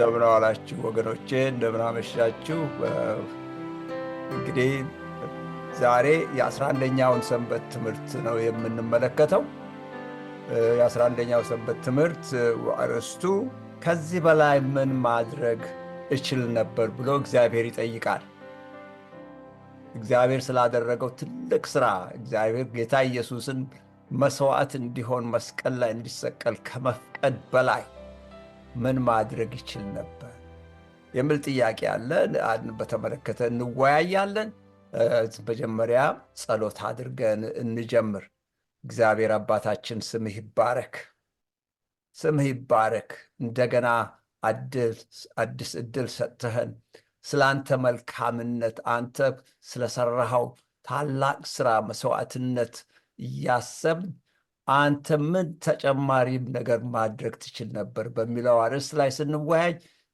እንደምን ዋላችሁ ወገኖቼ፣ እንደምን አመሻችሁ። እንግዲህ ዛሬ የ11ኛውን ሰንበት ትምህርት ነው የምንመለከተው። የ11ኛው ሰንበት ትምህርት አርዕስቱ ከዚህ በላይ ምን ማድረግ እችል ነበር ብሎ እግዚአብሔር ይጠይቃል። እግዚአብሔር ስላደረገው ትልቅ ሥራ፣ እግዚአብሔር ጌታ ኢየሱስን መሥዋዕት እንዲሆን መስቀል ላይ እንዲሰቀል ከመፍቀድ በላይ ምን ማድረግ ይችል ነበር የሚል ጥያቄ አለ። በተመለከተ እንወያያለን። መጀመሪያ ጸሎት አድርገን እንጀምር። እግዚአብሔር አባታችን ስምህ ይባረክ፣ ስምህ ይባረክ። እንደገና አዲስ ዕድል ሰጥተህን ስለ አንተ መልካምነት፣ አንተ ስለሰራኸው ታላቅ ሥራ መሥዋዕትነት እያሰብን አንተ ምን ተጨማሪም ነገር ማድረግ ትችል ነበር በሚለው አርዕስት ላይ ስንወያይ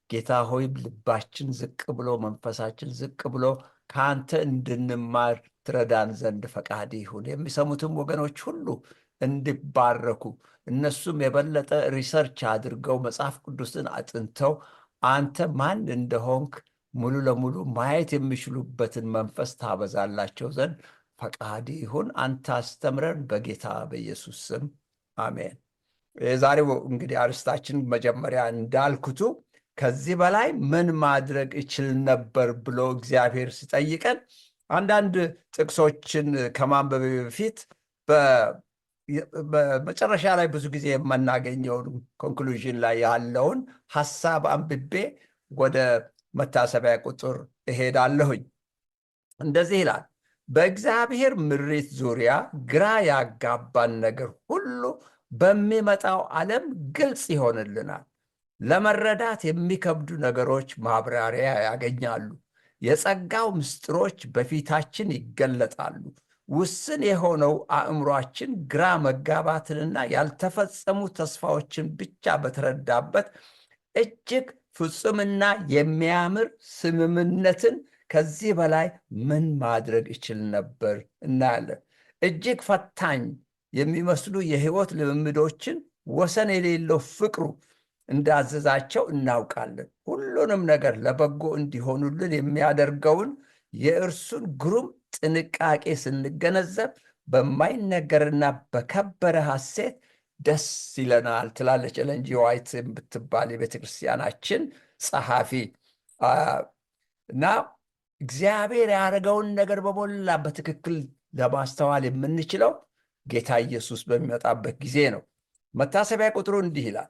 ጌታ ሆይ ልባችን ዝቅ ብሎ መንፈሳችን ዝቅ ብሎ ከአንተ እንድንማር ትረዳን ዘንድ ፈቃድ ይሁን። የሚሰሙትም ወገኖች ሁሉ እንዲባረኩ እነሱም የበለጠ ሪሰርች አድርገው መጽሐፍ ቅዱስን አጥንተው አንተ ማን እንደሆንክ ሙሉ ለሙሉ ማየት የሚችሉበትን መንፈስ ታበዛላቸው ዘንድ ፈቃድ ይሁን። አንተ አስተምረን፣ በጌታ በኢየሱስ ስም አሜን። የዛሬው እንግዲህ አርዕስታችን መጀመሪያ እንዳልኩቱ ከዚህ በላይ ምን ማድረግ እችል ነበር ብሎ እግዚአብሔር ሲጠይቀን አንዳንድ ጥቅሶችን ከማንበብ በፊት በመጨረሻ ላይ ብዙ ጊዜ የምናገኘውን ኮንክሉዥን ላይ ያለውን ሐሳብ አንብቤ ወደ መታሰቢያ ቁጥር እሄዳለሁኝ። እንደዚህ ይላል፣ በእግዚአብሔር ምሪት ዙሪያ ግራ ያጋባን ነገር ሁሉ በሚመጣው ዓለም ግልጽ ይሆንልናል። ለመረዳት የሚከብዱ ነገሮች ማብራሪያ ያገኛሉ። የጸጋው ምስጢሮች በፊታችን ይገለጣሉ። ውስን የሆነው አእምሯችን ግራ መጋባትንና ያልተፈጸሙ ተስፋዎችን ብቻ በተረዳበት እጅግ ፍጹምና የሚያምር ስምምነትን ከዚህ በላይ ምን ማድረግ እችል ነበር እናያለን። እጅግ ፈታኝ የሚመስሉ የሕይወት ልምምዶችን ወሰን የሌለው ፍቅሩ እንዳዘዛቸው እናውቃለን። ሁሉንም ነገር ለበጎ እንዲሆኑልን የሚያደርገውን የእርሱን ግሩም ጥንቃቄ ስንገነዘብ በማይነገርና በከበረ ሐሴት ደስ ይለናል ትላለች ኤለን ጂ ዋይት የምትባል የቤተክርስቲያናችን ጸሐፊ። እና እግዚአብሔር ያደረገውን ነገር በሞላ በትክክል ለማስተዋል የምንችለው ጌታ ኢየሱስ በሚመጣበት ጊዜ ነው። መታሰቢያ ቁጥሩ እንዲህ ይላል።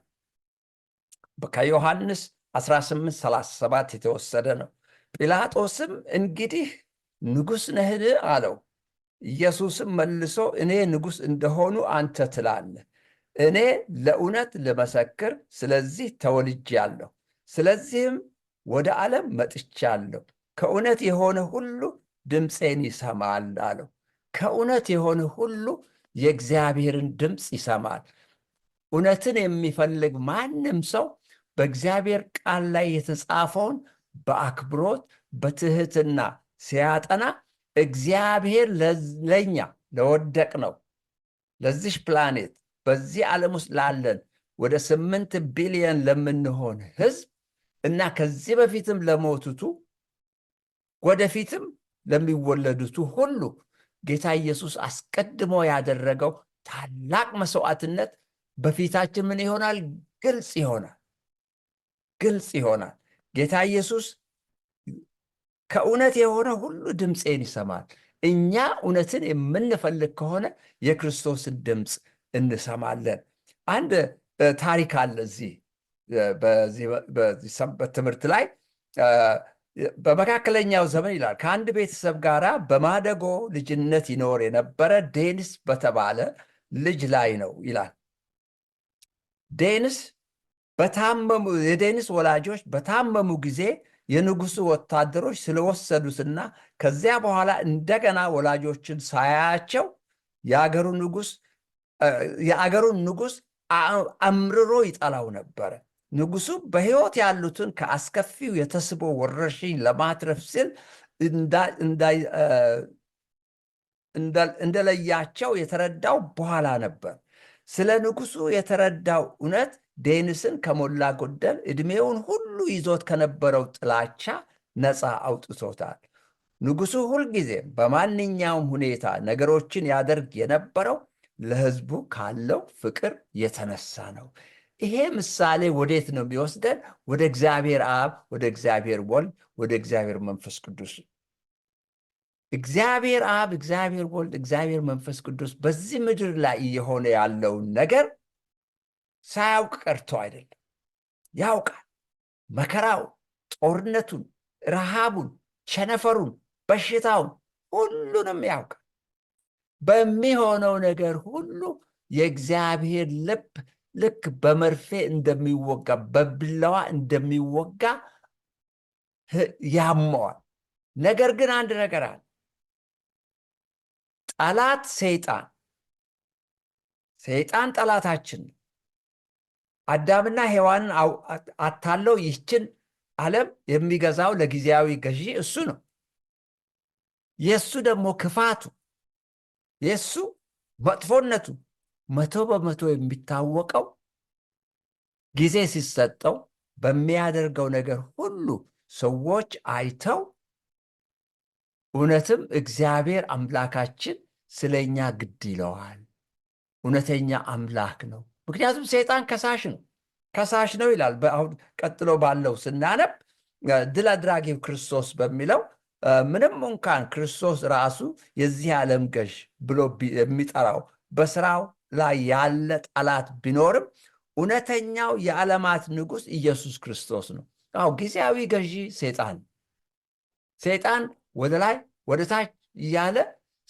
ከዮሐንስ 18:37 የተወሰደ ነው። ጲላጦስም እንግዲህ ንጉሥ ነህን አለው። ኢየሱስም መልሶ እኔ ንጉሥ እንደሆኑ አንተ ትላለህ። እኔ ለእውነት ልመሰክር ስለዚህ ተወልጄአለሁ፣ ስለዚህም ወደ ዓለም መጥቻለሁ። ከእውነት የሆነ ሁሉ ድምፄን ይሰማል አለው። ከእውነት የሆነ ሁሉ የእግዚአብሔርን ድምፅ ይሰማል። እውነትን የሚፈልግ ማንም ሰው በእግዚአብሔር ቃል ላይ የተጻፈውን በአክብሮት በትህትና ሲያጠና እግዚአብሔር ለኛ ለወደቅ ነው ለዚሽ ፕላኔት በዚህ ዓለም ውስጥ ላለን ወደ 8 ቢሊዮን ለምንሆን ሕዝብ እና ከዚህ በፊትም ለሞቱቱ ወደፊትም ለሚወለዱቱ ሁሉ ጌታ ኢየሱስ አስቀድሞ ያደረገው ታላቅ መስዋዕትነት በፊታችን ምን ይሆናል? ግልጽ ይሆናል። ግልጽ ይሆናል። ጌታ ኢየሱስ ከእውነት የሆነ ሁሉ ድምፄን ይሰማል። እኛ እውነትን የምንፈልግ ከሆነ የክርስቶስን ድምፅ እንሰማለን። አንድ ታሪክ አለ በዚህ ሰንበት ትምህርት ላይ። በመካከለኛው ዘመን ይላል ከአንድ ቤተሰብ ጋር በማደጎ ልጅነት ይኖር የነበረ ዴኒስ በተባለ ልጅ ላይ ነው ይላል። የዴኒስ ወላጆች በታመሙ ጊዜ የንጉሱ ወታደሮች ስለወሰዱትና ከዚያ በኋላ እንደገና ወላጆችን ሳያያቸው የአገሩን ንጉሥ አምርሮ ይጠላው ነበረ። ንጉሱ በሕይወት ያሉትን ከአስከፊው የተስቦ ወረርሽኝ ለማትረፍ ሲል እንደለያቸው የተረዳው በኋላ ነበር። ስለ ንጉሱ የተረዳው እውነት ዴኒስን ከሞላ ጎደል ዕድሜውን ሁሉ ይዞት ከነበረው ጥላቻ ነፃ አውጥቶታል። ንጉሡ ሁልጊዜ በማንኛውም ሁኔታ ነገሮችን ያደርግ የነበረው ለሕዝቡ ካለው ፍቅር የተነሳ ነው። ይሄ ምሳሌ ወዴት ነው የሚወስደን? ወደ እግዚአብሔር አብ፣ ወደ እግዚአብሔር ወልድ፣ ወደ እግዚአብሔር መንፈስ ቅዱስ። እግዚአብሔር አብ፣ እግዚአብሔር ወልድ፣ እግዚአብሔር መንፈስ ቅዱስ በዚህ ምድር ላይ እየሆነ ያለውን ነገር ሳያውቅ ቀርቶ አይደለም። ያውቃል። መከራውን፣ ጦርነቱን፣ ረሃቡን፣ ቸነፈሩን፣ በሽታውን ሁሉንም ያውቃል። በሚሆነው ነገር ሁሉ የእግዚአብሔር ልብ ልክ በመርፌ እንደሚወጋ በቢላዋ እንደሚወጋ ያመዋል። ነገር ግን አንድ ነገር አለ። ጠላት ሰይጣን ጠላታችን ነው። አዳምና ሔዋንን አታለው ይህችን ዓለም የሚገዛው ለጊዜያዊ ገዢ እሱ ነው። የእሱ ደግሞ ክፋቱ፣ የእሱ መጥፎነቱ 100% የሚታወቀው ጊዜ ሲሰጠው በሚያደርገው ነገር ሁሉ ሰዎች አይተው እውነትም እግዚአብሔር አምላካችን ስለኛ ግድ ይለዋል፣ እውነተኛ አምላክ ነው። ምክንያቱም ሰይጣን ከሳሽ ነው ይላል። አሁን ቀጥሎ ባለው ስናነብ ድል አድራጊው ክርስቶስ በሚለው ምንም እንኳን ክርስቶስ ራሱ የዚህ ዓለም ገዥ ብሎ የሚጠራው በስራው ላይ ያለ ጠላት ቢኖርም እውነተኛው የዓለማት ንጉሥ ኢየሱስ ክርስቶስ ነው። አዎ ጊዜያዊ ገዢ ሰይጣን ወደ ላይ ወደ ታች እያለ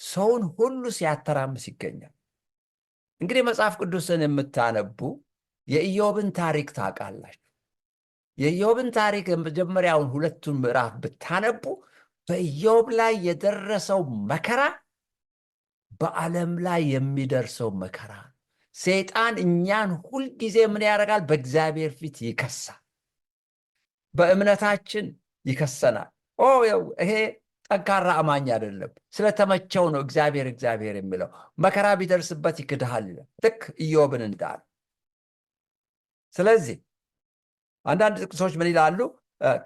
ሰውን ሁሉ ሲያተራምስ ይገኛል። እንግዲህ መጽሐፍ ቅዱስን የምታነቡ የኢዮብን ታሪክ ታውቃላችሁ። የኢዮብን ታሪክ የመጀመሪያውን 2ቱን ምዕራፍ ብታነቡ በኢዮብ ላይ የደረሰው መከራ በዓለም ላይ የሚደርሰው መከራ። ሰይጣን እኛን ሁልጊዜ ምን ያደርጋል? በእግዚአብሔር ፊት ይከሳል። በእምነታችን ይከሰናል። ይሄ ጠንካራ አማኝ አይደለም፣ ስለተመቸው ነው እግዚአብሔር የሚለው። መከራ ቢደርስበት ይክድሃል፣ ልክ ኢዮብን እንዳለ። ስለዚህ አንዳንድ ጥቅሶች ምን ይላሉ?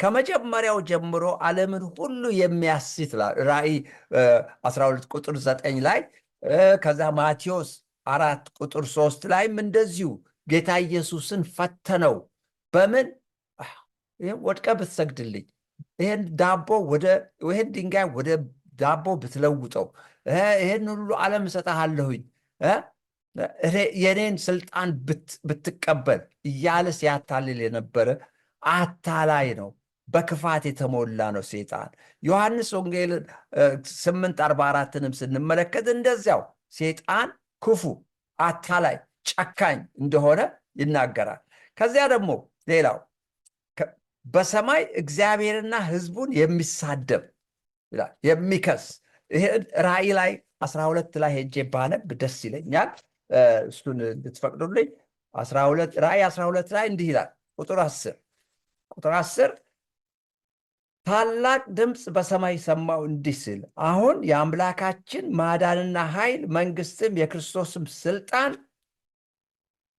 ከመጀመሪያው ጀምሮ ዓለምን ሁሉ የሚያስት ራእይ 12 ቁጥር 9 ላይ፣ ከዛ ማቴዎስ 4 ቁጥር 3 ላይም እንደዚሁ ጌታ ኢየሱስን ፈተነው። በምን? ወድቀ ብትሰግድልኝ፣ ይህን ድንጋይ ወደ ዳቦ ብትለውጠው፣ ይህን ሁሉ ዓለም እሰጥሃለሁኝ፣ የኔን ስልጣን ብትቀበል እያለ ሲያታልል የነበረ አታላይ ነው። በክፋት የተሞላ ነው ሰይጣን። ዮሐንስ ወንጌል 8:44ንም ስንመለከት እንደዚያው ሰይጣን ክፉ፣ አታላይ፣ ጨካኝ እንደሆነ ይናገራል። ከዚያ ደግሞ ሌላው በሰማይ እግዚአብሔርና ሕዝቡን የሚሳደብ ይላል፣ የሚከስ። ይሄ ራእይ ላይ 12 ላይ ሄጄ ባነብ ደስ ይለኛል። እሱን ልትፈቅዱልኝ። ራእይ 12 ላይ እንዲህ ይላል ቁጥር 10 ታላቅ ድምፅ በሰማይ ሰማሁ እንዲህ ሲል፣ አሁን የአምላካችን ማዳንና ኃይል መንግስትም የክርስቶስም ስልጣን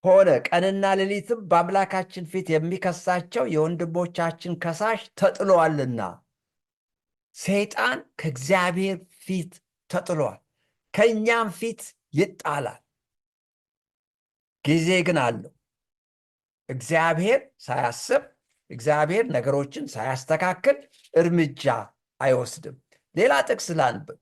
ሆነ። ቀንና ሌሊትም በአምላካችን ፊት የሚከሳቸው የወንድሞቻችን ከሳሽ ተጥሏልና። ሰይጣን ከእግዚአብሔር ፊት ተጥሏል፣ ከእኛም ፊት ይጣላል። ጊዜ ግን አለው። እግዚአብሔር ሳያስብ፣ እግዚአብሔር ነገሮችን ሳያስተካክል እርምጃ አይወስድም። ሌላ ጥቅስ ላንብብ።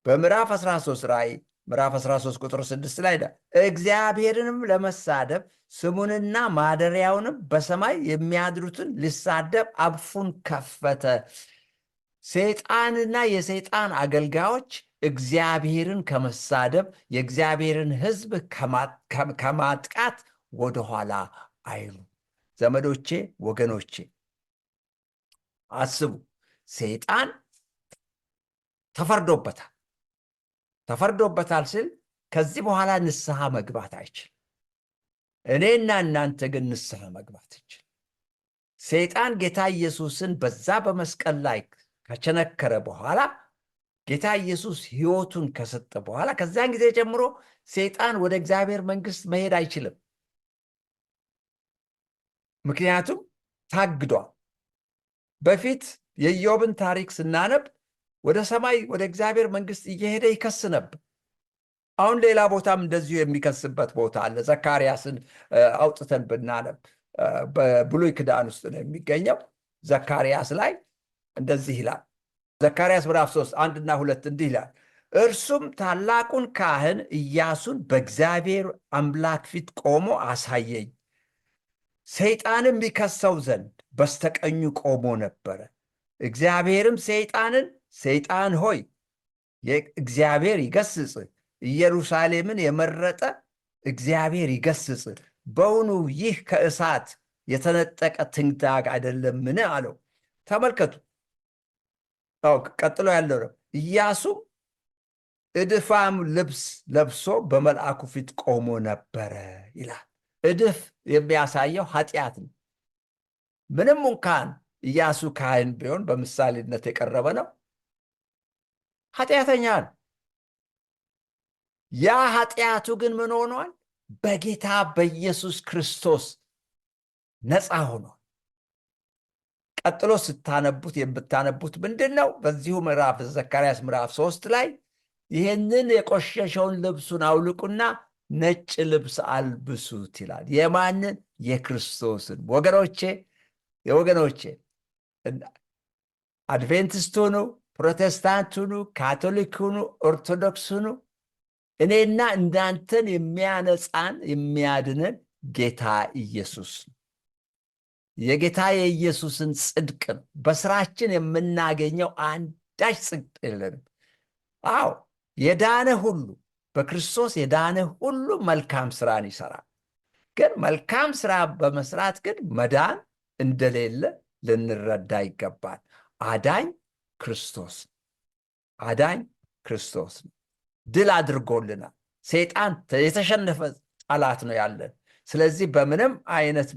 በምዕራፍ 13 ራእይ ምዕራፍ 13 ቁጥር 6 ላይ እግዚአብሔርንም ለመሳደብ ስሙንና ማደሪያውንም በሰማይ የሚያድሩትን ሊሳደብ አፉን ከፈተ። ሰይጣንና የሰይጣን አገልጋዮች እግዚአብሔርን ከመሳደብ የእግዚአብሔርን ሕዝብ ከማጥቃት ወደኋላ አይሉ። ዘመዶቼ፣ ወገኖቼ አስቡ። ሰይጣን ተፈርዶበታል ስል ከዚህ በኋላ ንስሐ መግባት አይችል። እኔና እናንተ ግን ንስሐ መግባት ይችል። ሰይጣን ጌታ ኢየሱስን በዛ በመስቀል ላይ ከቸነከረ በኋላ ጌታ ኢየሱስ ሕይወቱን ከሰጠ በኋላ ከዚያን ጊዜ ጀምሮ ሰይጣን ወደ እግዚአብሔር መንግሥት መሄድ አይችልም። ምክንያቱም ታግዷል። በፊት የኢዮብን ታሪክ ስናነብ ወደ ሰማይ ወደ እግዚአብሔር መንግስት እየሄደ ይከስ ነበር። አሁን ሌላ ቦታም እንደዚሁ የሚከስበት ቦታ አለ። ዘካርያስን አውጥተን ብናነብ በብሉይ ኪዳን ውስጥ ነው የሚገኘው። ዘካርያስ ላይ እንደዚህ ይላል። ዘካርያስ ምዕራፍ 3 1 እና 2 እንዲህ ይላል፣ እርሱም ታላቁን ካህን ኢያሱን በእግዚአብሔር አምላክ ፊት ቆሞ አሳየኝ። ሰይጣንም ይከሰው ዘንድ በስተቀኙ ቆሞ ነበረ። እግዚአብሔርም ሰይጣንን ሰይጣን ሆይ እግዚአብሔር ይገስጽ፣ ኢየሩሳሌምን የመረጠ እግዚአብሔር ይገስጽ፣ በውኑ ይህ ከእሳት የተነጠቀ ትንታግ አይደለምን አለው። ተመልከቱ፣ ቀጥሎ ያለው ነው። ኢያሱም እድፋም ልብስ ለብሶ በመልአኩ ፊት ቆሞ ነበረ ይላል። እድፍ የሚያሳየው ኃጢአት ነው። ምንም እንኳን ኢያሱ ካህን ቢሆን በምሳሌነት የቀረበ ነው፣ ኃጢአተኛ ነው። ያ ኃጢአቱ ግን ምን ሆኗል? በጌታ በኢየሱስ ክርስቶስ ነፃ ሆኗል። ቀጥሎ ስታነቡት የምታነቡት ምንድን ነው? በዚሁ ምዕራፍ ዘካርያስ ምዕራፍ 3 ላይ ይህንን የቆሸሸውን ልብሱን አውልቁና ነጭ ልብስ አልብሱት ይላል። የማንን? የክርስቶስን። ወገኖቼ አድቬንቲስት ሁኑ፣ ፕሮቴስታንት ሁኑ፣ ካቶሊክ ሁኑ፣ ኦርቶዶክስ ሁኑ፣ እኔና እንዳንተን የሚያነጻን የሚያድነን ጌታ ኢየሱስ ነው። የጌታ የኢየሱስን ጽድቅ ነው። በስራችን የምናገኘው አንዳች ጽድቅ የለንም። አዎ የዳነ ሁሉ በክርስቶስ የዳነ ሁሉ መልካም ስራን ይሰራል። ግን መልካም ስራ በመስራት ግን መዳን እንደሌለ ልንረዳ ይገባል። አዳኝ ክርስቶስ ነው። ድል አድርጎልናል። ሰይጣን የተሸነፈ ጠላት ነው ያለን። ስለዚህ በምንም አይነት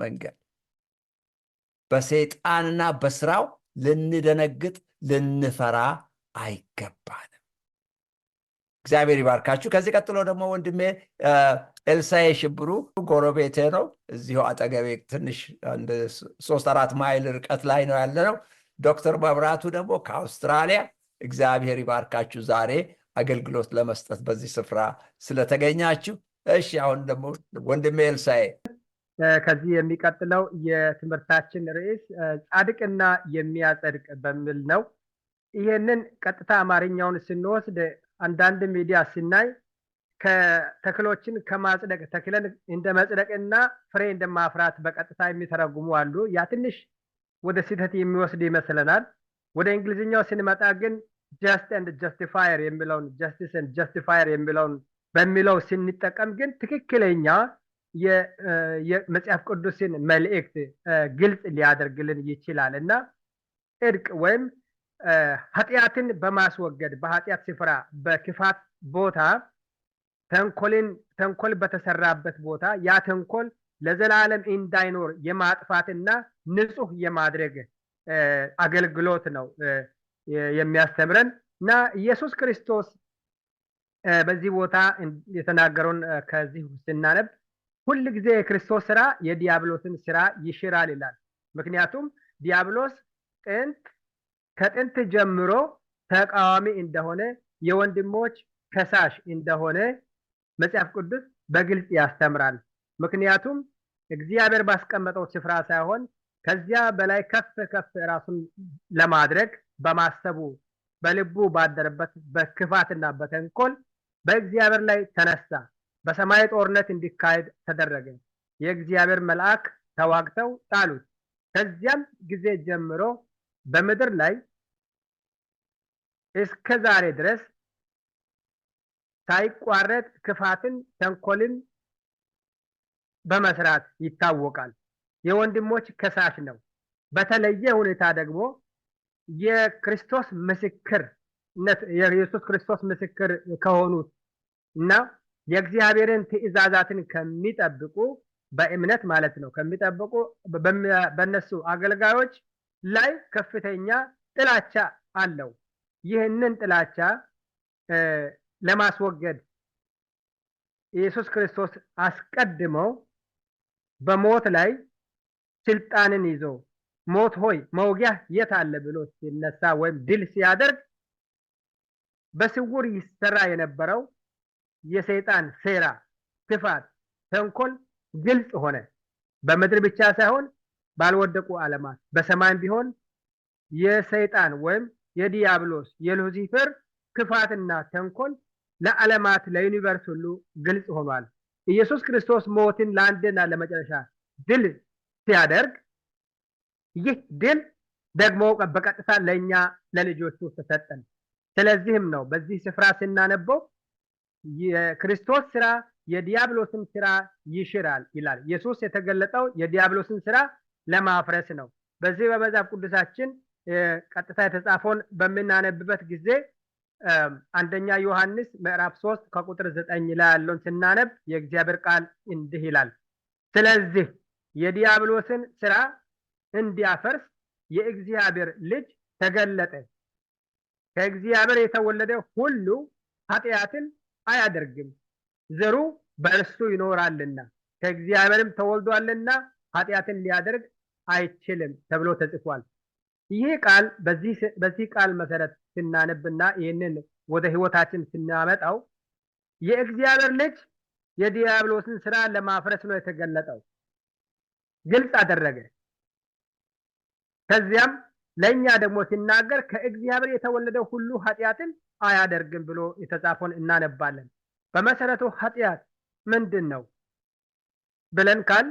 መንገድ በሰይጣንና በስራው ልንደነግጥ ልንፈራ አይገባንም። እግዚአብሔር ይባርካችሁ። ከዚህ ቀጥሎ ደግሞ ወንድሜ ኤልሳኤ ሽብሩ ጎረቤቴ ነው። እዚሁ አጠገቤ ትንሽ 3-4 ማይል ርቀት ላይ ነው ያለነው። ዶክተር መብራቱ ደግሞ ከአውስትራሊያ። እግዚአብሔር ይባርካችሁ ዛሬ አገልግሎት ለመስጠት በዚህ ስፍራ ስለተገኛችሁ። እሺ አሁን ደግሞ ወንድሜ ኤልሳኤ። ከዚህ የሚቀጥለው የትምህርታችን ርዕስ ጻድቅና የሚያጸድቅ በሚል ነው። ይሄንን ቀጥታ አማርኛውን ስንወስድ አንዳንድ ሚዲያ ስናይ ከተክሎችን ከማጽደቅ ተክለን እንደ መጽደቅና ፍሬ እንደማፍራት በቀጥታ የሚተረጉሙ አሉ። ያ ትንሽ ወደ ስህተት የሚወስድ ይመስለናል። ወደ እንግሊዝኛው ስንመጣ ግን ጀስት ኤንድ ጀስቲፋየር የሚለውን ጀስቲስ ኤንድ ጀስቲፋየር በሚለው ስንጠቀም ግን ትክክለኛ የመጽሐፍ ቅዱስን መልእክት ግልጽ ሊያደርግልን ይችላል እና ጽድቅ ወይም ኃጢአትን በማስወገድ በኃጢአት ስፍራ በክፋት ቦታ ተንኮል በተሰራበት ቦታ ያ ተንኮል ለዘላለም እንዳይኖር የማጥፋትና ንጹህ የማድረግ አገልግሎት ነው የሚያስተምረን እና ኢየሱስ ክርስቶስ በዚህ ቦታ የተናገረውን ከዚህ ስናነብ ሁል ጊዜ የክርስቶስ ስራ የዲያብሎስን ስራ ይሽራል ይላል። ምክንያቱም ዲያብሎስ ከጥንት ጀምሮ ተቃዋሚ እንደሆነ የወንድሞች ከሳሽ እንደሆነ መጽሐፍ ቅዱስ በግልጽ ያስተምራል። ምክንያቱም እግዚአብሔር ባስቀመጠው ስፍራ ሳይሆን ከዚያ በላይ ከፍ ራሱን ለማድረግ በማሰቡ በልቡ ባደረበት በክፋትና በተንኮል በእግዚአብሔር ላይ ተነሳ። በሰማይ ጦርነት እንዲካሄድ ተደረገ። የእግዚአብሔር መልአክ ተዋግተው ጣሉት። ከዚያም ጊዜ ጀምሮ በምድር ላይ እስከ ዛሬ ድረስ ሳይቋረጥ ክፋትን ተንኮልን በመስራት ይታወቃል። የወንድሞች ከሳሽ ነው። በተለየ ሁኔታ ደግሞ የኢየሱስ ክርስቶስ ምስክር ከሆኑት እና የእግዚአብሔርን ትእዛዛትን ከሚጠብቁ በእምነት ማለት ነው ከሚጠብቁ በእነሱ አገልጋዮች ላይ ከፍተኛ ጥላቻ አለው። ይህንን ጥላቻ ለማስወገድ ኢየሱስ ክርስቶስ አስቀድሞ በሞት ላይ ስልጣንን ይዞ ሞት ሆይ መውጊያ የት አለ ብሎ ሲነሳ ወይም ድል ሲያደርግ በስውር ይሰራ የነበረው የሰይጣን ሴራ፣ ክፋት፣ ተንኮል ግልጽ ሆነ። በምድር ብቻ ሳይሆን ባልወደቁ ዓለማት በሰማይም ቢሆን የሰይጣን ወይም የዲያብሎስ የሉሲፈር ክፋትና ተንኮል ለዓለማት ለዩኒቨርስ ሁሉ ግልጽ ሆኗል። ኢየሱስ ክርስቶስ ሞትን ለአንድና ለመጨረሻ ድል ሲያደርግ ይህ ድል ደግሞ በቀጥታ ለኛ ለልጆቹ ተሰጠን። ስለዚህም ነው በዚህ ስፍራ ስናነበው የክርስቶስ ስራ የዲያብሎስን ስራ ይሽራል ይላል። ኢየሱስ የተገለጠው የዲያብሎስን ስራ ለማፍረስ ነው። በዚህ በመጽሐፍ ቅዱሳችን ቀጥታ የተጻፈውን በምናነብበት ጊዜ አንደኛ ዮሐንስ ምዕራፍ 3 ከቁጥር 9 ላይ ያለውን ስናነብ የእግዚአብሔር ቃል እንዲህ ይላል፣ ስለዚህ የዲያብሎስን ስራ እንዲያፈርስ የእግዚአብሔር ልጅ ተገለጠ። ከእግዚአብሔር የተወለደ ሁሉ ኃጢአትን አያደርግም፣ ዘሩ በእርሱ ይኖራልና ከእግዚአብሔርም ተወልዷልና ኃጢአትን ሊያደርግ አይችልም ተብሎ ተጽፏል። ይህ ቃል በዚህ ቃል መሰረት ስናነብና ይህንን ወደ ህይወታችን ስናመጣው የእግዚአብሔር ልጅ የዲያብሎስን ስራ ለማፍረስ ነው የተገለጠው። ግልጽ አደረገ። ከዚያም ለኛ ደግሞ ሲናገር ከእግዚአብሔር የተወለደው ሁሉ ኃጢአትን አያደርግም ብሎ የተጻፈውን እናነባለን። በመሰረቱ ኃጢአት ምንድን ነው ብለን ካል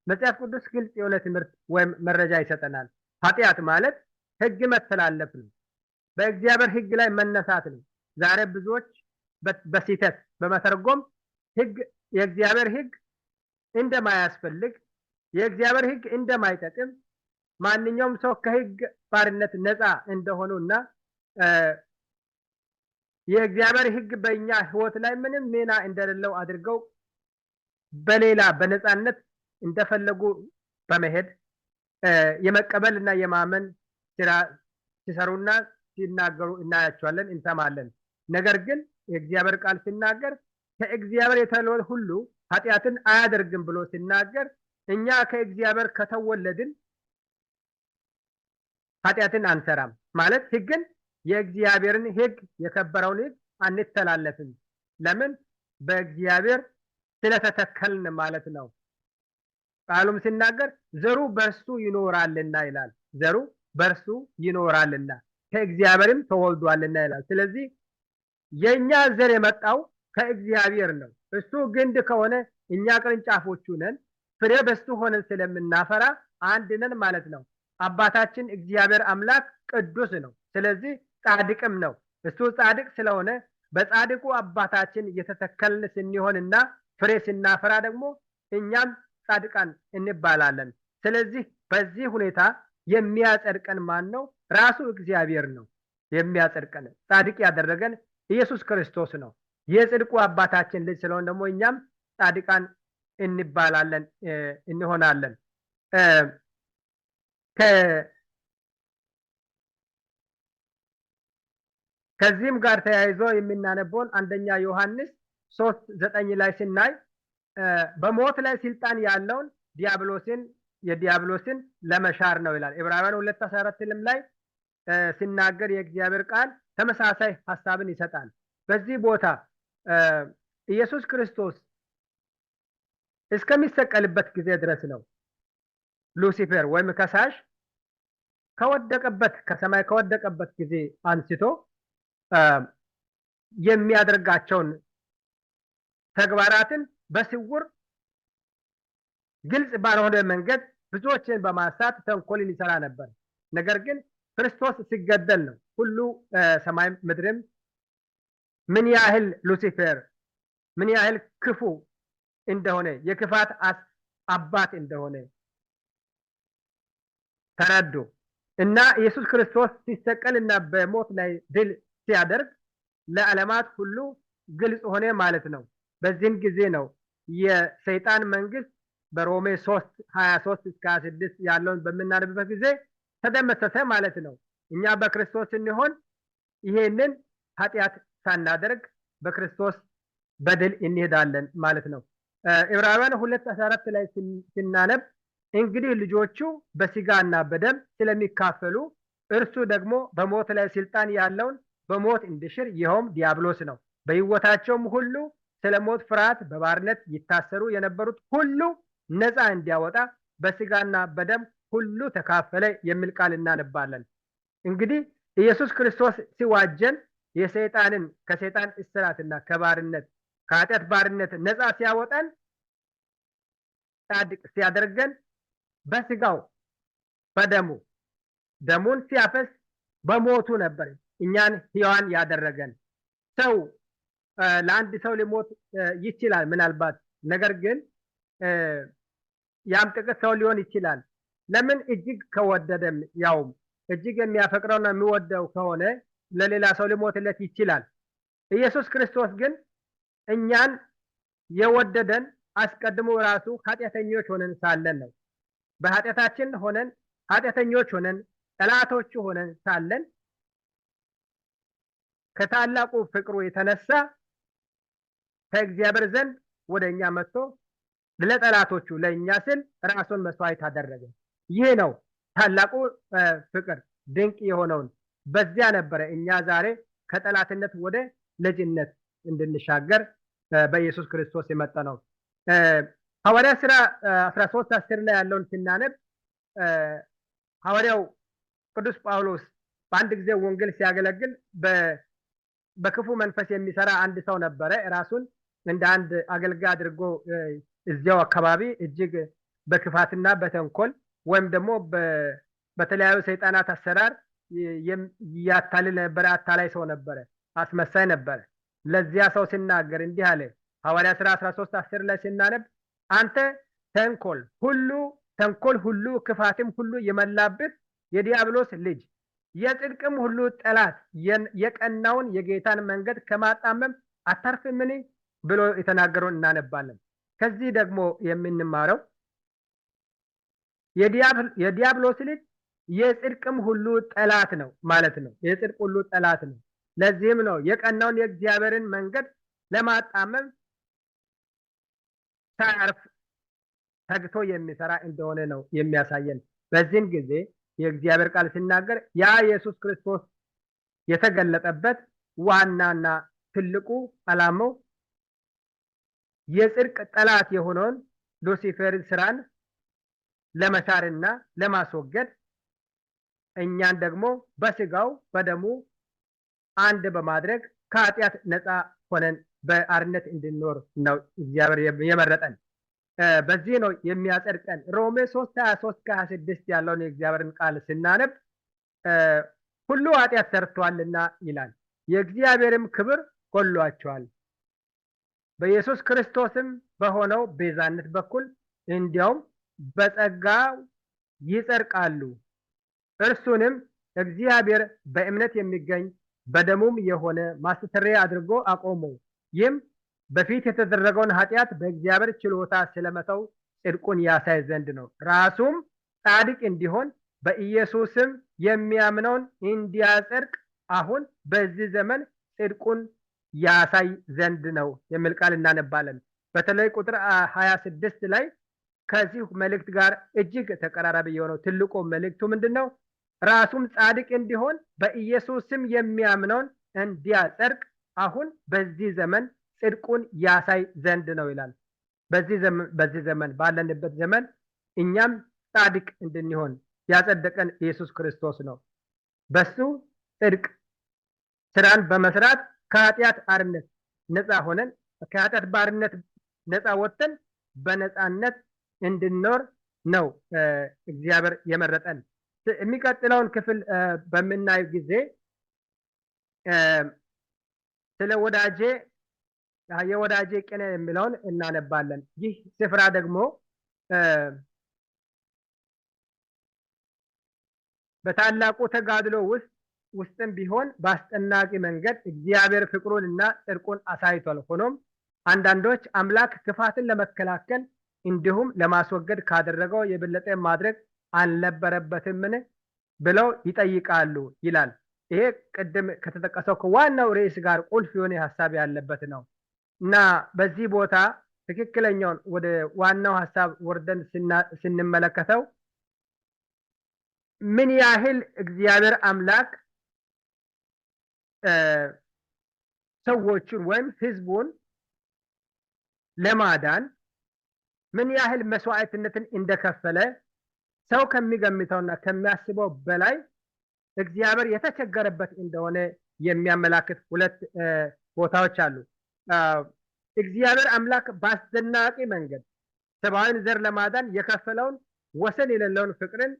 መጽሐፍ ቅዱስ ግልጽ የሆነ ትምህርት ወይም መረጃ ይሰጠናል። ኃጢአት ማለት ህግ መተላለፍ ነው። በእግዚአብሔር ህግ ላይ መነሳት ነው። ዛሬ ብዙዎች በስህተት በመተርጎም ህግ የእግዚአብሔር ህግ እንደማያስፈልግ፣ የእግዚአብሔር ህግ እንደማይጠቅም፣ ማንኛውም ሰው ከህግ ባርነት ነፃ እንደሆነና የእግዚአብሔር ህግ በእኛ ህይወት ላይ ምንም ሚና እንደሌለው አድርገው በሌላ በነፃነት እንደፈለጉ በመሄድ የመቀበልና የማመን ስራ ሲሰሩና ሲናገሩ እናያቸዋለን፣ እንሰማለን። ነገር ግን የእግዚአብሔር ቃል ሲናገር ከእግዚአብሔር የተወለደ ሁሉ ኃጢአትን አያደርግም ብሎ ሲናገር እኛ ከእግዚአብሔር ከተወለድን ኃጢአትን አንሰራም ማለት ህግን የእግዚአብሔርን ህግ የከበረውን ህግ አንተላለፍም። ለምን? በእግዚአብሔር ስለተተከልን ማለት ነው። ቃሉም ሲናገር ዘሩ በእርሱ ይኖራልና ይላል። ዘሩ በእርሱ ይኖራልና ከእግዚአብሔርም ተወልዷልና ይላል። ስለዚህ የኛ ዘር የመጣው ከእግዚአብሔር ነው። እሱ ግንድ ከሆነ እኛ ቅርንጫፎቹ ነን። ፍሬ በሱ ሆነን ስለምናፈራ አንድ ነን ማለት ነው። አባታችን እግዚአብሔር አምላክ ቅዱስ ነው። ስለዚህ ጻድቅም ነው። እሱ ጻድቅ ስለሆነ በጻድቁ አባታችን እየተተከልን ስንሆንና ፍሬ ስናፈራ ደግሞ እኛም ጻድቃን እንባላለን። ስለዚህ በዚህ ሁኔታ የሚያጸድቀን ማን ነው? ራሱ እግዚአብሔር ነው የሚያጸድቀን። ጻድቅ ያደረገን ኢየሱስ ክርስቶስ ነው። የጽድቁ አባታችን ልጅ ስለሆነ ደግሞ እኛም ጻድቃን እንባላለን እንሆናለን። ከዚህም ጋር ተያይዞ የምናነበውን አንደኛ ዮሐንስ 3:9 ላይ ስናይ በሞት ላይ ስልጣን ያለውን የዲያብሎስን ለመሻር ነው ይላል። ዕብራውያን 2:14 ላይ ሲናገር የእግዚአብሔር ቃል ተመሳሳይ ሐሳብን ይሰጣል። በዚህ ቦታ ኢየሱስ ክርስቶስ እስከሚሰቀልበት ጊዜ ድረስ ነው ሉሲፈር ወይም ከሳሽ ከሰማይ ከወደቀበት ጊዜ አንስቶ የሚያደርጋቸውን ተግባራትን በስውር ግልጽ ባልሆነ መንገድ ብዙዎችን በማሳት ተንኮልን ይሰራ ነበር። ነገር ግን ክርስቶስ ሲገደል ነው ሁሉ ሰማይም ምድርም ምን ያህል ሉሲፈር ምን ያህል ክፉ እንደሆነ የክፋት አባት እንደሆነ ተረዱ እና ኢየሱስ ክርስቶስ ሲሰቀልና በሞት ላይ ድል ሲያደርግ ለዓለማት ሁሉ ግልጽ ሆነ ማለት ነው። በዚህም ጊዜ ነው የሰይጣን መንግስት በሮሜ 3:23-26 ያለውን በመናነብበት ጊዜ ተደመሰሰ ማለት ነው። እኛ በክርስቶስ ስንሆን ይሄንን ኃጢአት ሳናደርግ በክርስቶስ በድል እንሄዳለን ማለት ነው። ዕብራውያን 2:14 ላይ ስናነብ እንግዲህ ልጆቹ በስጋና በደም ስለሚካፈሉ እርሱ ደግሞ በሞት ላይ ስልጣን ያለውን በሞት እንዲሽር ይኸውም ዲያብሎስ ነው። በሕይወታቸውም ሁሉ ስለ ሞት ፍርሃት በባርነት ይታሰሩ የነበሩት ሁሉ ነፃ እንዲያወጣ በስጋና በደም ሁሉ ተካፈለ የሚል ቃል እናነባለን። እንግዲህ ኢየሱስ ክርስቶስ ሲዋጀን የሰይጣንን ከሰይጣን እስራትና ከባርነት ከኃጢአት ባርነት ነፃ ሲያወጣን ጻድቅ ሲያደርገን በስጋው በደሙ ደሙን ሲያፈስ በሞቱ ነበር እኛን ሕያዋን ያደረገን። ሰው ለአንድ ሰው ሊሞት ይችላል ምናልባት፣ ነገር ግን ያም ጥቂት ሰው ሊሆን ይችላል። ለምን? እጅግ ከወደደም ያውም እጅግ የሚያፈቅረውና የሚወደው ከሆነ ለሌላ ሰው ሊሞትለት ይችላል። ኢየሱስ ክርስቶስ ግን እኛን የወደደን አስቀድሞ ራሱ ኃጢአተኞች ሆነን ሳለን ነው። በኃጢአታችን ሆነን ኃጢአተኞች ሆነን ጠላቶቹ ሆነን ሳለን ከታላቁ ፍቅሩ የተነሳ ከእግዚአብሔር ዘንድ ወደኛ መጥቶ ለጠላቶቹ ለኛ ስል ራሱን መስዋዕት አደረገ። ይህ ነው ታላቁ ፍቅር ድንቅ የሆነውን። በዚያ ነበረ እኛ ዛሬ ከጠላትነት ወደ ልጅነት እንድንሻገር በኢየሱስ ክርስቶስ የመጣ ነው። ሐዋርያ ሥራ 13:10 ላይ ያለውን ስናነብ ሐዋርያው ቅዱስ ጳውሎስ በአንድ ጊዜ ወንጌል ሲያገለግል በክፉ መንፈስ የሚሰራ አንድ ሰው ነበረ። ራሱን እንደ አንድ አገልጋይ አድርጎ እዚያው አካባቢ እጅግ በክፋትና በተንኮል ወይም ደግሞ በተለያዩ ሰይጣናት አሰራር ያታልል ነበረ። አታላይ ሰው ነበረ፣ አስመሳይ ነበረ። ለዚያ ሰው ሲናገር እንዲህ አለ። ሐዋርያ ሥራ 13:10 ላይ ስናነብ አንተ ተንኮል ሁሉ ክፋትም ሁሉ የመላበት የዲያብሎስ ልጅ የጽድቅም ሁሉ ጠላት የቀናውን የጌታን መንገድ ከማጣመም አታርፍምን ብሎ የተናገረውን እናነባለን። ከዚህ ደግሞ የምንማረው የዲያብሎስ ልጅ የጽድቅም ሁሉ ጠላት ነው ማለት ነው። የጽድቅ ሁሉ ጠላት ነው። ለዚህም ነው የቀናውን የእግዚአብሔርን መንገድ ለማጣመም ሳያርፍ ተግቶ የሚሰራ እንደሆነ ነው የሚያሳየን። በዚህን ጊዜ የእግዚአብሔር ቃል ሲናገር ያ ኢየሱስ ክርስቶስ የተገለጠበት ዋናና ትልቁ ዓላማው የጽድቅ ጠላት የሆነውን ሉሲፈር ስራን ለመሻርና ለማስወገድ እኛን ደግሞ በስጋው በደሙ አንድ በማድረግ ከኃጢአት ነፃ ሆነን በአርነት እንድንኖር ነው እግዚአብሔር የመረጠን። በዚህ ነው የሚያጸድቀን። ሮሜ 3:23-26 ያለውን የእግዚአብሔርን ቃል ስናነብ ሁሉ ኃጢአት ሰርቷልና ይላል፣ የእግዚአብሔርም ክብር ጎድሏቸዋል። በኢየሱስ ክርስቶስም በሆነው ቤዛነት በኩል እንዲያውም በጸጋው ይጸድቃሉ። እርሱንም እግዚአብሔር በእምነት የሚገኝ በደሙም የሆነ ማስተስረያ አድርጎ አቆመው። ይህም በፊት የተደረገውን ኃጢአት በእግዚአብሔር ችሎታ ስለመተው ጽድቁን ያሳይ ዘንድ ነው። ራሱም ጻድቅ እንዲሆን በኢየሱስም የሚያምነውን እንዲያጸድቅ አሁን በዚህ ዘመን ጽድቁን ያሳይ ዘንድ ነው የሚል ቃል እናነባለን። በተለይ ቁጥር 26 ላይ ከዚህ መልእክት ጋር እጅግ ተቀራራቢ የሆነው ትልቁ መልእክቱ ምንድነው? ራሱም ጻድቅ እንዲሆን በኢየሱስም የሚያምነውን እንዲያጸድቅ አሁን በዚህ ዘመን ጽድቁን ያሳይ ዘንድ ነው ይላል። በዚህ ዘመን ባለንበት ዘመን እኛም ጻድቅ እንድንሆን ያጸደቀን ኢየሱስ ክርስቶስ ነው። በሱ ጽድቅ ስራን በመስራት ከኃጢአት አርነት ነፃ ሆነን ከኃጢአት ባርነት ነፃ ወጥተን በነፃነት እንድንኖር ነው እግዚአብሔር የመረጠን። የሚቀጥለውን ክፍል በምናይ ጊዜ ስለ የወዳጄ ቅኔ የሚለውን እናነባለን። ይህ ስፍራ ደግሞ በታላቁ ተጋድሎ ውስጥም ቢሆን በአስጨናቂ መንገድ እግዚአብሔር ፍቅሩንና ጽድቁን አሳይቷል። ሆኖም አንዳንዶች አምላክ ክፋትን ለመከላከል እንዲሁም ለማስወገድ ካደረገው የበለጠ ማድረግ አልነበረበትምን ብለው ይጠይቃሉ ይላል። ይሄ ቅድም ከተጠቀሰው ከዋናው ርዕስ ጋር ቁልፍ የሆነ ሐሳብ ያለበት ነው እና በዚህ ቦታ ትክክለኛውን ወደ ዋናው ሐሳብ ወርደን ስንመለከተው ምን ያህል እግዚአብሔር አምላክ ሰዎችን ወይም ህዝቡን ለማዳን ምን ያህል መስዋዕትነትን እንደከፈለ ሰው ከሚገምተውና ከሚያስበው በላይ እግዚአብሔር የተቸገረበት እንደሆነ የሚያመላክት ሁለት ቦታዎች አሉ። እግዚአብሔር አምላክ በአስደናቂ መንገድ ሰብአዊን ዘር ለማዳን የከፈለውን ወሰን የሌለውን ፍቅርን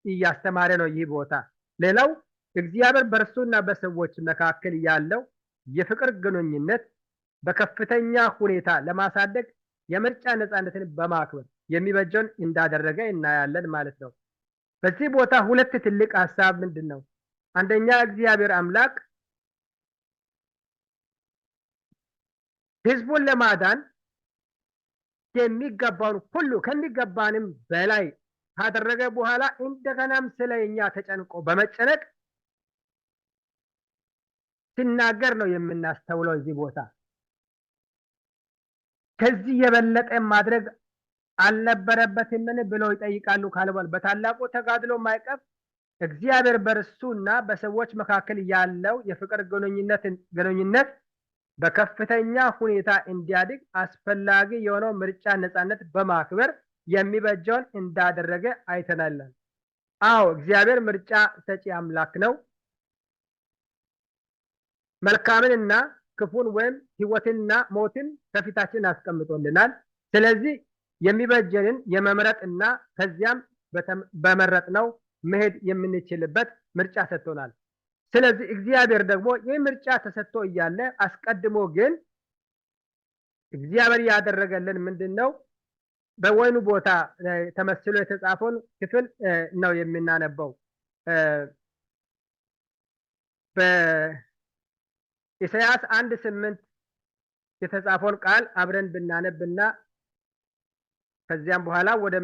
እያስተማረ ነው ይህ ቦታ። ሌላው እግዚአብሔር በእርሱና በሰዎች መካከል ያለው የፍቅር ግንኙነት በከፍተኛ ሁኔታ ለማሳደግ የምርጫ ነፃነትን በማክበር የሚበጀውን እንዳደረገ እናያለን ማለት ነው። በዚህ ቦታ ሁለት ትልቅ ሐሳብ ምንድነው? አንደኛ እግዚአብሔር አምላክ ህዝቡን ለማዳን የሚገባውን ሁሉ ከሚገባንም በላይ ካደረገ በኋላ እንደገናም ስለኛ ተጨንቆ በመጨነቅ ሲናገር ነው የምናስተውለው እዚህ ቦታ። ከዚህ የበለጠ ማድረግ አልነበረበትምን ብለው ይጠይቃሉ ካልባል በታላቁ ተጋድሎ ማይቀፍ እግዚአብሔር በርሱና በሰዎች መካከል ያለው የፍቅር ግንኙነት በከፍተኛ ሁኔታ እንዲያድግ አስፈላጊ የሆነው ምርጫ ነፃነት በማክበር የሚበጀውን እንዳደረገ አይተናል። አዎ እግዚአብሔር ምርጫ ሰጪ አምላክ ነው። መልካምንና ክፉን ወይም ህይወትንና ሞትን ከፊታችን አስቀምጦልናል። ስለዚህ የሚበጀንን የመምረጥና ከዚያም በመረጥነው መሄድ የምንችልበት ምርጫ ሰጥቶናል። ስለዚህ እግዚአብሔር ደግሞ ይህ ምርጫ ተሰጥቶ እያለ አስቀድሞ ግን እግዚአብሔር ያደረገልን ምንድነው? በወይኑ ቦታ ተመስሎ የተጻፈውን ክፍል ነው የምናነበው። በኢሳይያስ 1:8 የተጻፈውን ቃል አብረን ብናነብና ከዚያም በኋላ ወደ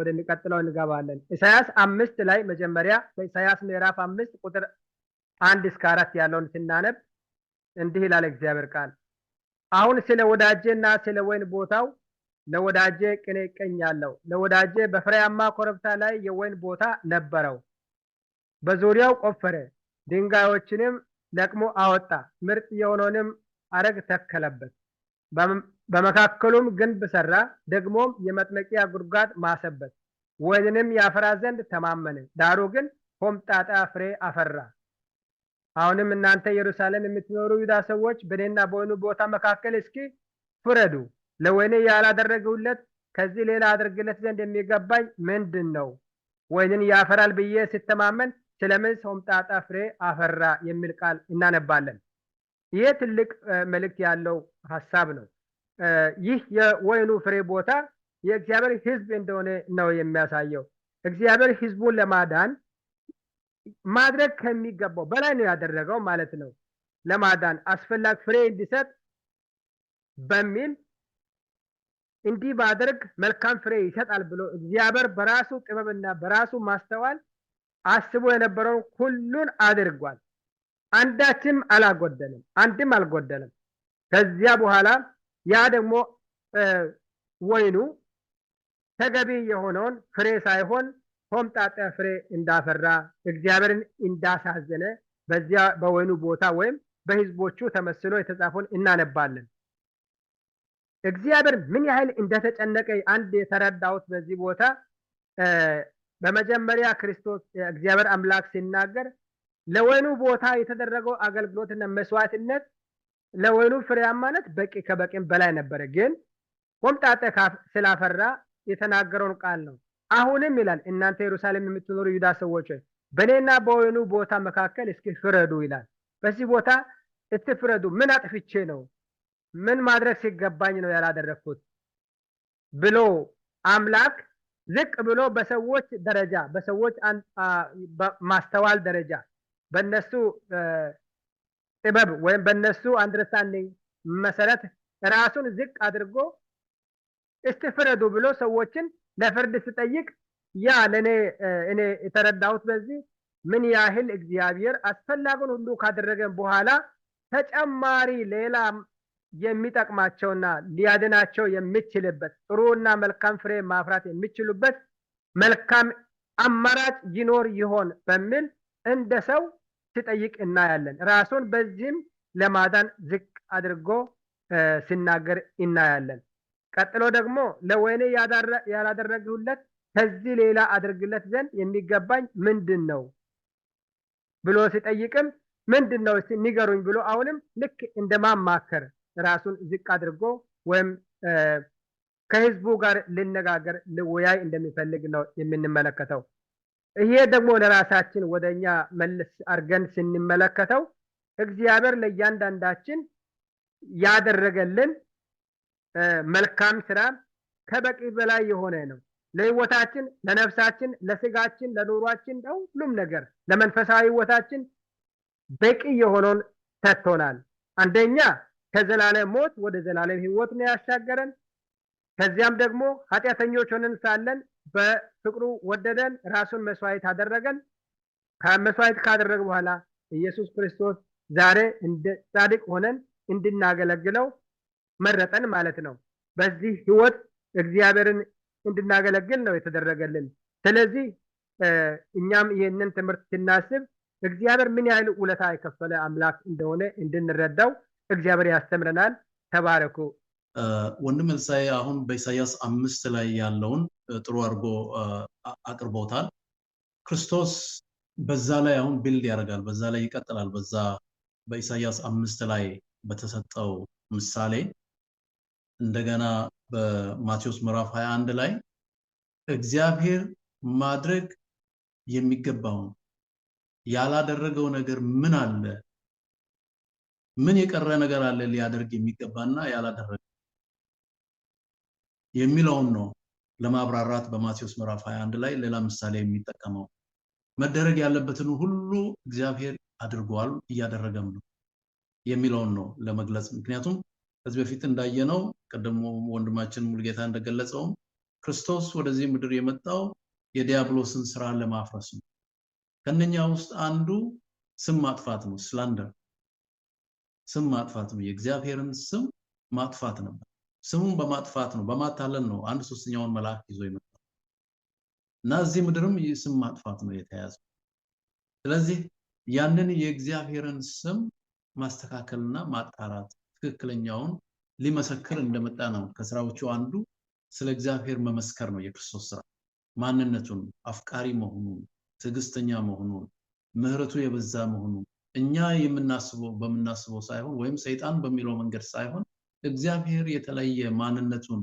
የሚቀጥለው እንገባለን። ኢሳይያስ 5 ላይ መጀመሪያ በኢሳይያስ ምዕራፍ 5 ቁጥር 1-4 ያለውን ስናነብ እንዲህ ይላል እግዚአብሔር ቃል። አሁን ስለ ወዳጄና ስለ ወይን ቦታው ለወዳጄ ቅኔ እቀኛለሁ። ለወዳጄ በፍሬያማ ኮረብታ ላይ የወይን ቦታ ነበረው። በዙሪያው ቆፈረ፣ ድንጋዮችንም ለቅሞ አወጣ፣ ምርጥ የሆነውንም አረግ ተከለበት። በመካከሉም ግንብ ሰራ፣ ደግሞም የመጥመቂያ ጉድጓድ ማሰበት። ወይንንም ያፈራ ዘንድ ተማመነ፣ ዳሩ ግን ሆምጣጣ ፍሬ አፈራ። አሁንም እናንተ ኢየሩሳሌም የምትኖሩ ይሁዳ ሰዎች በእኔና በወይኑ ቦታ መካከል እስኪ ፍረዱ። ለወይኔ ያላደረግሁለት ከዚህ ሌላ አድርግለት ዘንድ የሚገባኝ ምንድን ነው? ወይንን ያፈራል ብዬ ስተማመን ስለምን ሆምጣጣ ፍሬ አፈራ የሚል ቃል እናነባለን። ይህ ትልቅ መልእክት ያለው ሐሳብ ነው። ይህ የወይኑ ፍሬ ቦታ የእግዚአብሔር ሕዝብ እንደሆነ ነው የሚያሳየው። እግዚአብሔር ሕዝቡን ለማዳን ማድረግ ከሚገባው በላይ ነው ያደረገው ማለት ነው። ለማዳን አስፈላጊ ፍሬ እንዲሰጥ በሚል እንዲህ ባደርግ መልካም ፍሬ ይሰጣል ብሎ እግዚአብሔር በራሱ ጥበብና በራሱ ማስተዋል አስቦ የነበረውን ሁሉን አድርጓል። አንዳችም አላጎደለም፣ አንድም አልጎደለም። ከዚያ በኋላ ያ ደግሞ ወይኑ ተገቢ የሆነውን ፍሬ ሳይሆን ሆምጣጣ ፍሬ እንዳፈራ እግዚአብሔርን እንዳሳዘነ በዚያ በወይኑ ቦታ ወይም በሕዝቦቹ ተመስሎ የተጻፈውን እናነባለን። እግዚአብሔር ምን ያህል እንደተጨነቀ አንድ የተረዳሁት በዚህ ቦታ በመጀመሪያ ክርስቶስ እግዚአብሔር አምላክ ሲናገር ለወይኑ ቦታ የተደረገው አገልግሎትና መስዋዕትነት ለወይኑ ፍሬያማነት በቂ ከበቂም በላይ ነበር። ግን ሆምጣጣ ስላፈራ የተናገረውን ቃል ነው። አሁንም ይላል እናንተ ኢየሩሳሌም የምትኖሩ ይሁዳ ሰዎች በእኔና በወይኑ ቦታ መካከል እስኪ ፍረዱ ይላል። በዚህ ቦታ እትፍረዱ። ምን አጥፍቼ ነው? ምን ማድረግ ሲገባኝ ነው ያላደረኩት ብሎ አምላክ ዝቅ ብሎ በሰዎች ደረጃ በሰዎች ማስተዋል ደረጃ በእነሱ ጥበብ ወይም በእነሱ አንደርስታንዲንግ መሰረት ራሱን ዝቅ አድርጎ እስትፍረዱ ብሎ ሰዎችን ለፍርድ ሲጠይቅ ያ እኔ የተረዳሁት በዚህ ምን ያህል እግዚአብሔር አስፈላጊውን ሁሉ ካደረገን በኋላ ተጨማሪ ሌላ የሚጠቅማቸውና ሊያድናቸው የሚችልበት ጥሩና መልካም ፍሬ ማፍራት የሚችሉበት መልካም አማራጭ ይኖር ይሆን በሚል እንደ ሰው ሲጠይቅ እናያለን። ራሱን በዚህም ለማዳን ዝቅ አድርጎ ሲናገር እናያለን። ቀጥሎ ደግሞ ለወይኔ ያላደረግሁለት ከዚህ ሌላ አድርግለት ዘንድ የሚገባኝ ምንድን ነው ብሎ ሲጠይቅም ምንድን ነው እስቲ ንገሩኝ ብሎ አሁንም ልክ እንደማማከር ራሱን ዝቅ አድርጎ ወይም ከህዝቡ ጋር ልነጋገር ልወያይ እንደሚፈልግ ነው የምንመለከተው። ይሄ ደግሞ ለራሳችን ወደኛ መልስ አርገን ስንመለከተው እግዚአብሔር ለእያንዳንዳችን ያደረገልን መልካም ስራ ከበቂ በላይ የሆነ ነው። ለህይወታችን፣ ለነፍሳችን፣ ለስጋችን፣ ለኑሯችን፣ ለሁሉም ነገር ለመንፈሳዊ ህይወታችን በቂ የሆነውን ሰጥቶናል። አንደኛ ከዘላለም ሞት ወደ ዘላለም ህይወት ነው ያሻገረን። ከዚያም ደግሞ ኃጢአተኞች ሆነን ሳለን በፍቅሩ ወደደን፣ ራሱን መስዋዕት አደረገን። ከመስዋዕት ካደረገ በኋላ ኢየሱስ ክርስቶስ ዛሬ እንደ ጻድቅ ሆነን እንድናገለግለው መረጠን ማለት ነው። በዚህ ህይወት እግዚአብሔርን እንድናገለግል ነው የተደረገልን። ስለዚህ እኛም ይህንን ትምህርት ስናስብ እግዚአብሔር ምን ያህል ውለታ የከፈለ አምላክ እንደሆነ እንድንረዳው እግዚአብሔር ያስተምረናል። ተባረኩ። ወንድም ኤልሳዕ አሁን በኢሳይያስ 5 ላይ ያለውን ጥሩ አድርጎ አቅርቦታል። ክርስቶስ በዛ ላይ አሁን ቢልድ ያደርጋል፣ በዛ ላይ ይቀጥላል። በዛ በኢሳይያስ 5 ላይ በተሰጠው ምሳሌ እንደገና በማቴዎስ ምዕራፍ 21 ላይ እግዚአብሔር ማድረግ የሚገባው ያላደረገው ነገር ምን አለ? ምን የቀረ ነገር አለ ሊያደርግ የሚገባና ያላደረገ የሚለውን ነው ለማብራራት በማቴዎስ ምዕራፍ 21 ላይ ሌላ ምሳሌ የሚጠቀመው። መደረግ ያለበትን ሁሉ እግዚአብሔር አድርጓል፣ እያደረገም ነው የሚለውን ነው ለመግለጽ። ምክንያቱም ከዚህ በፊት እንዳየነው ቀደም ወንድማችን ሙልጌታ እንደገለጸው ክርስቶስ ወደዚህ ምድር የመጣው የዲያብሎስን ስራ ለማፍረስ ነው። ከነኛ ውስጥ አንዱ ስም ማጥፋት ነው። ስላንደር ስም ማጥፋት ነው። የእግዚአብሔርን ስም ማጥፋት ነበር። ስሙን በማጥፋት ነው፣ በማታለል ነው አንድ ሶስተኛውን መልአክ ይዞ የመጣው እና እዚህ ምድርም ስም ማጥፋት ነው የተያዘው። ስለዚህ ያንን የእግዚአብሔርን ስም ማስተካከልና ማጣራት ትክክለኛውን ሊመሰክር እንደመጣ ነው። ከስራዎቹ አንዱ ስለ እግዚአብሔር መመስከር ነው የክርስቶስ ስራ። ማንነቱን፣ አፍቃሪ መሆኑን፣ ትዕግስተኛ መሆኑን፣ ምህረቱ የበዛ መሆኑን እኛ በምናስበው ሳይሆን ወይም ሰይጣን በሚለው መንገድ ሳይሆን እግዚአብሔር የተለየ ማንነቱን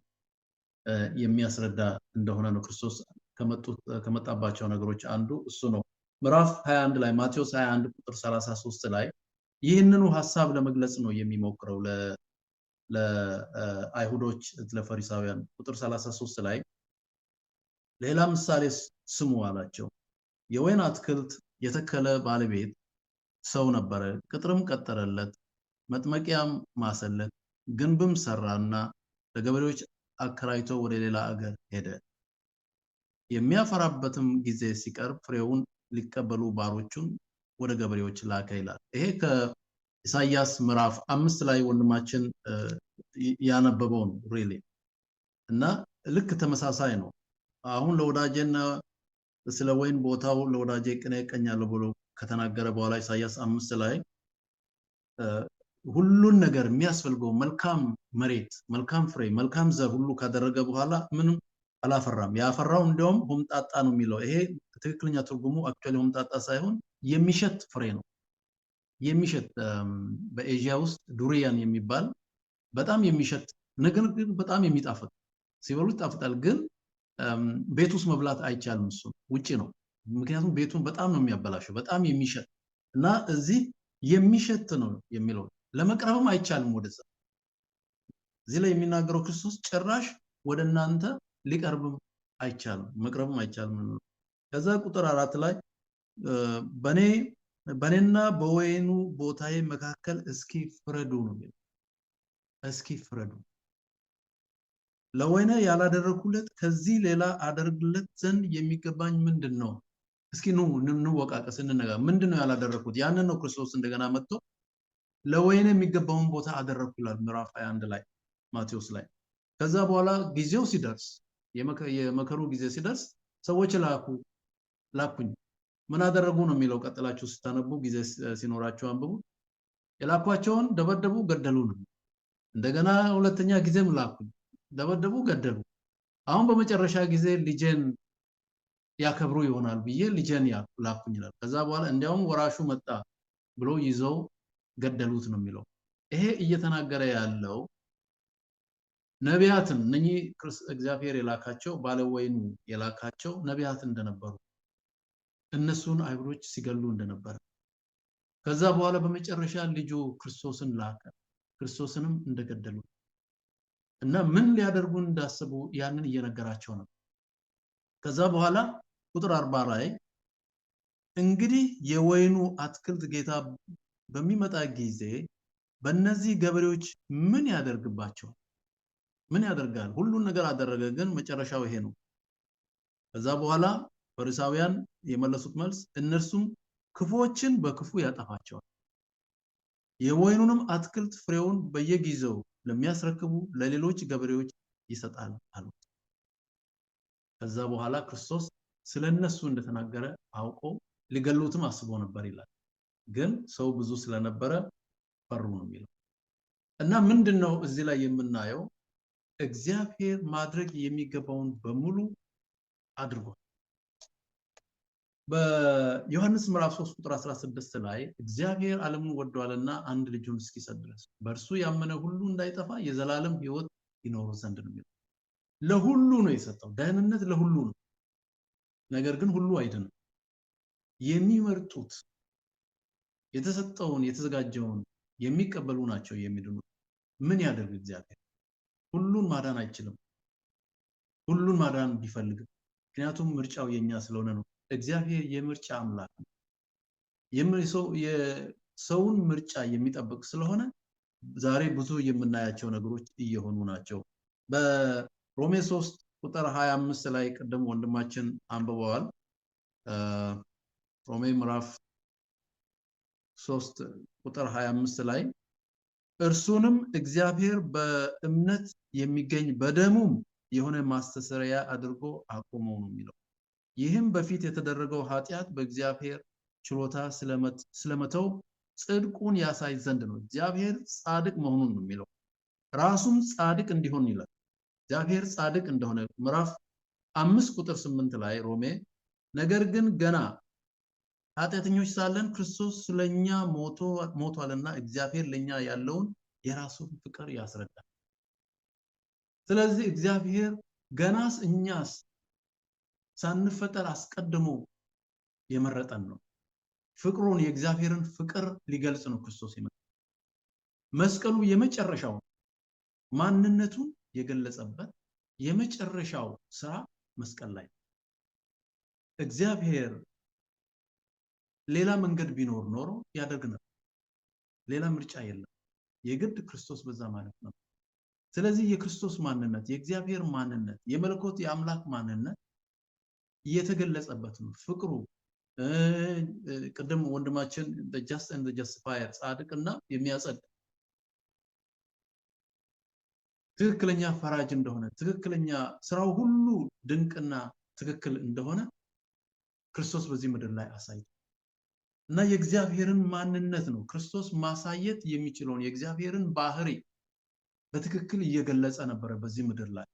የሚያስረዳ እንደሆነ ነው። ክርስቶስ ከመጣባቸው ነገሮች አንዱ እሱ ነው። ምዕራፍ 21 ላይ ማቴዎስ 21 ቁጥር 33 ላይ ይህንኑ ሐሳብ ለመግለጽ ነው የሚሞክረው ለአይሁዶች ለፈሪሳውያን። ቁጥር 33 ላይ ሌላ ምሳሌ ስሙ አላቸው። የወይን አትክልት የተከለ ባለቤት ሰው ነበረ። ቅጥርም ቀጠረለት፣ መጥመቂያም ማሰለት፣ ግንብም ሰራና ለገበሬዎች አከራይቶ ወደ ሌላ አገር ሄደ። የሚያፈራበትም ጊዜ ሲቀርብ ፍሬውን ሊቀበሉ ባሮቹን ወደ ገበሬዎች ላከ ይላል። ይሄ ከኢሳይያስ ምዕራፍ 5 ላይ ወንድማችን ያነበበው ነው ሪሊ እና ልክ ተመሳሳይ ነው። አሁን ለወዳጄና ስለ ወይን ቦታው ለወዳጄ ቅኔ ቀኛለሁ ብሎ ከተናገረ በኋላ ኢሳይያስ 5 ላይ ሁሉን ነገር የሚያስፈልገው መልካም መሬት፣ መልካም ፍሬ፣ መልካም ዘር ሁሉ ካደረገ በኋላ ምንም አላፈራም። ያፈራው እንደውም ሆምጣጣ ነው የሚለው። ይሄ ትክክለኛ ትርጉሙ አክቹአሊ ሆምጣጣ ሳይሆን የሚሸት ፍሬ ነው። የሚሸት በኤዥያ ውስጥ ዱሪያን የሚባል በጣም የሚሸት ነገር ግን በጣም የሚጣፍጥ ሲበሉት ይጣፍጣል፣ ግን ቤት ውስጥ መብላት አይቻልም። እሱ ውጪ ነው። ምክንያቱም ቤቱን በጣም ነው የሚያበላሸው። በጣም የሚሸት እና እዚህ የሚሸት ነው የሚለው ለመቅረብም አይቻልም ወደዛ። እዚህ ላይ የሚናገረው ክርስቶስ ጭራሽ ወደ እናንተ ሊቀርብም አይቻልም፣ መቅረብም አይቻልም። ከዛ ቁጥር 4 ላይ በኔና በወይኑ ቦታዬ መካከል እስኪ ፍረዱ ነው የሚለው። እስኪ ፍረዱ። ለወይነ ያላደረኩለት ከዚህ ሌላ አደርግለት ዘንድ የሚገባኝ ምንድነው? እስኪ እንወቃቀስ፣ እንነጋገር። ምንድነው ያላደረኩት? ያንን ነው ክርስቶስ እንደገና መጥቶ ለወይን የሚገባውን ቦታ አደረኩ ይላል ምዕራፍ 21 ላይ ማቴዎስ ላይ። ከዛ በኋላ ጊዜው ሲደርስ የመከሩ ጊዜ ሲደርስ ሰዎች ላኩኝ። ምን አደረጉ ነው የሚለው። ቀጥላችሁ ስታነቡ ጊዜ ሲኖራችሁ አንብቡ። የላኳቸውን ደበደቡ፣ ገደሉ ነው። እንደገና ሁለተኛ ጊዜም ላኩኝ፣ ደበደቡ፣ ገደሉ። አሁን በመጨረሻ ጊዜ ልጄን ያከብሩ ይሆናል ብዬ ልጄን ላኩኝ ይላል። ከዛ በኋላ እንዲያውም ወራሹ መጣ ብሎ ይዘው ገደሉት ነው የሚለው። ይሄ እየተናገረ ያለው ነቢያትን እነኚህ እግዚአብሔር የላካቸው ባለወይኑ የላካቸው ነቢያት እንደነበሩ እነሱን አይሁዶች ሲገሉ እንደነበረ ከዛ በኋላ በመጨረሻ ልጁ ክርስቶስን ላከ፣ ክርስቶስንም እንደገደሉ እና ምን ሊያደርጉ እንዳሰቡ ያንን እየነገራቸው ነው። ከዛ በኋላ ቁጥር 40 ላይ እንግዲህ የወይኑ አትክልት ጌታ በሚመጣ ጊዜ በእነዚህ ገበሬዎች ምን ያደርግባቸው? ምን ያደርጋል? ሁሉን ነገር አደረገ፣ ግን መጨረሻው ይሄ ነው። ከዛ በኋላ ፈሪሳውያን የመለሱት መልስ እነርሱም ክፉዎችን በክፉ ያጠፋቸዋል፣ የወይኑንም አትክልት ፍሬውን በየጊዜው ለሚያስረክቡ ለሌሎች ገበሬዎች ይሰጣል አሉት። ከዛ በኋላ ክርስቶስ ስለነሱ እንደተናገረ አውቆ ሊገሉትም አስቦ ነበር ይላል። ግን ሰው ብዙ ስለነበረ ፈሩ ነው የሚለው። እና ምንድነው እዚህ ላይ የምናየው? እግዚአብሔር ማድረግ የሚገባውን በሙሉ አድርጓል። በዮሐንስ ምዕራፍ 3 ቁጥር 16 ላይ እግዚአብሔር ዓለሙን ወዷልና አንድ ልጁን እስኪሰጥ ድረስ በእርሱ ያመነ ሁሉ እንዳይጠፋ የዘላለም ሕይወት ይኖር ዘንድ ነው የሚለው። ለሁሉ ነው የሰጠው። ደህንነት ለሁሉ ነው። ነገር ግን ሁሉ አይድንም። የሚመርጡት የተሰጠውን የተዘጋጀውን የሚቀበሉ ናቸው የሚድኑ። ምን ያደርግ እግዚአብሔር? ሁሉን ማዳን አይችልም። ሁሉን ማዳን ቢፈልግም፣ ምክንያቱም ምርጫው የኛ ስለሆነ ነው። እግዚአብሔር የምርጫ አምላክ ነው። የሰውን ምርጫ የሚጠብቅ ስለሆነ ዛሬ ብዙ የምናያቸው ነገሮች እየሆኑ ናቸው። በሮሜ 3 ቁጥር 25 ላይ ቀደም ወንድማችን አንብበዋል። ሮሜ ምዕራፍ 3 ቁጥር 25 ላይ እርሱንም እግዚአብሔር በእምነት የሚገኝ በደሙም የሆነ ማስተሰሪያ አድርጎ አቆመው ነው የሚለው። ይህም በፊት የተደረገው ኃጢአት በእግዚአብሔር ችሎታ ስለመተው ጽድቁን ያሳይ ዘንድ ነው። እግዚአብሔር ጻድቅ መሆኑን ነው የሚለው። ራሱም ጻድቅ እንዲሆን ይላል። እግዚአብሔር ጻድቅ እንደሆነ ምዕራፍ 5 ቁጥር 8 ላይ ሮሜ ነገር ግን ገና ኃጢአተኞች ሳለን ክርስቶስ ስለኛ ሞቷልና እግዚአብሔር ለኛ ያለውን የራሱን ፍቅር ያስረዳል። ስለዚህ እግዚአብሔር ገናስ እኛስ ሳንፈጠር አስቀድሞ የመረጠን ነው። ፍቅሩን የእግዚአብሔርን ፍቅር ሊገልጽ ነው ክርስቶስ የመጣው። መስቀሉ የመጨረሻው ማንነቱን የገለጸበት የመጨረሻው ስራ መስቀል ላይ። እግዚአብሔር ሌላ መንገድ ቢኖር ኖሮ ያደርግ ነበር። ሌላ ምርጫ የለም። የግድ ክርስቶስ በዛ ማለት ነው። ስለዚህ የክርስቶስ ማንነት፣ የእግዚአብሔር ማንነት፣ የመለኮት የአምላክ ማንነት እየተገለጸበት ነው። ፍቅሩ ቅድም ወንድማችን the just and the justifier ጻድቅና የሚያጸድቅ ትክክለኛ ፈራጅ እንደሆነ፣ ትክክለኛ ስራው ሁሉ ድንቅና ትክክል እንደሆነ ክርስቶስ በዚህ ምድር ላይ አሳይቷል። እና የእግዚአብሔርን ማንነት ነው ክርስቶስ ማሳየት የሚችለውን የእግዚአብሔርን ባህሪ በትክክል እየገለጸ ነበር በዚህ ምድር ላይ።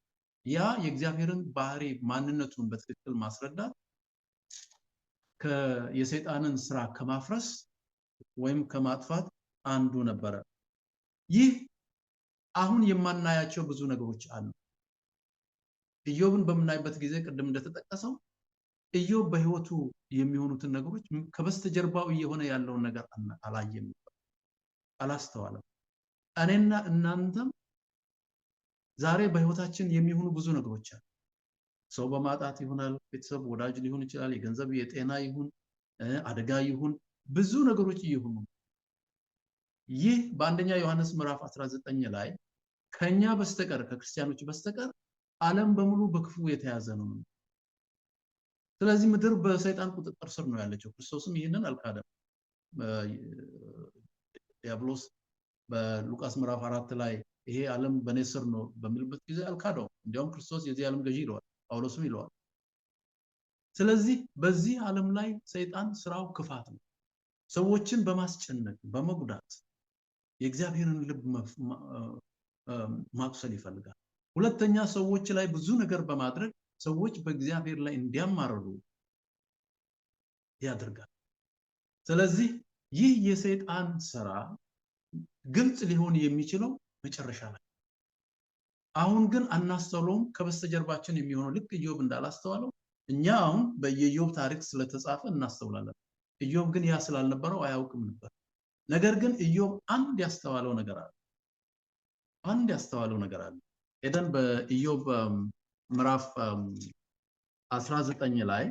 ያ የእግዚአብሔርን ባህሪ ማንነቱን በትክክል ማስረዳት የሰይጣንን ስራ ከማፍረስ ወይም ከማጥፋት አንዱ ነበረ። ይህ አሁን የማናያቸው ብዙ ነገሮች አሉ። ኢዮብን በምናይበት ጊዜ ቅድም እንደተጠቀሰው ኢዮብ በህይወቱ የሚሆኑትን ነገሮች ከበስተጀርባው እየሆነ ያለውን ነገር አላየም፣ አላስተዋለም። እኔና እናንተም ዛሬ በህይወታችን የሚሆኑ ብዙ ነገሮች አሉ። ሰው በማጣት ይሆናል፣ ቤተሰብ ወዳጅ ሊሆን ይችላል፣ የገንዘብ የጤና ይሁን አደጋ ይሁን ብዙ ነገሮች እየሆኑ ይህ በአንደኛ ዮሐንስ ምዕራፍ 19 ላይ ከኛ በስተቀር ከክርስቲያኖች በስተቀር ዓለም በሙሉ በክፉ የተያዘ ነው። ስለዚህ ምድር በሰይጣን ቁጥጥር ስር ነው ያለችው። ክርስቶስም ይህንን አልካደም። ዲያብሎስ በሉቃስ ምዕራፍ 4 ላይ ይሄ ዓለም በኔ ስር ነው በሚልበት ጊዜ አልካደው። እንዲያውም ክርስቶስ የዚህ ዓለም ገዢ ይለዋል፣ ጳውሎስም ይለዋል። ስለዚህ በዚህ ዓለም ላይ ሰይጣን ስራው ክፋት ነው። ሰዎችን በማስጨነቅ በመጉዳት የእግዚአብሔርን ልብ ማቁሰል ይፈልጋል። ሁለተኛ ሰዎች ላይ ብዙ ነገር በማድረግ ሰዎች በእግዚአብሔር ላይ እንዲያማርሩ ያደርጋል። ስለዚህ ይህ የሰይጣን ስራ ግልጽ ሊሆን የሚችለው መጨረሻ ላይ። አሁን ግን አናስተውለውም። ከበስተጀርባችን የሚሆነው ልክ ኢዮብ እንዳላስተዋለው እኛ አሁን በኢዮብ ታሪክ ስለተጻፈ እናስተውላለን። ኢዮብ ግን ያ ስላልነበረው አያውቅም ነበር። ነገር ግን ኢዮብ አንድ ያስተዋለው ነገር አለ። ሄደን በኢዮብ ምዕራፍ 19 ላይ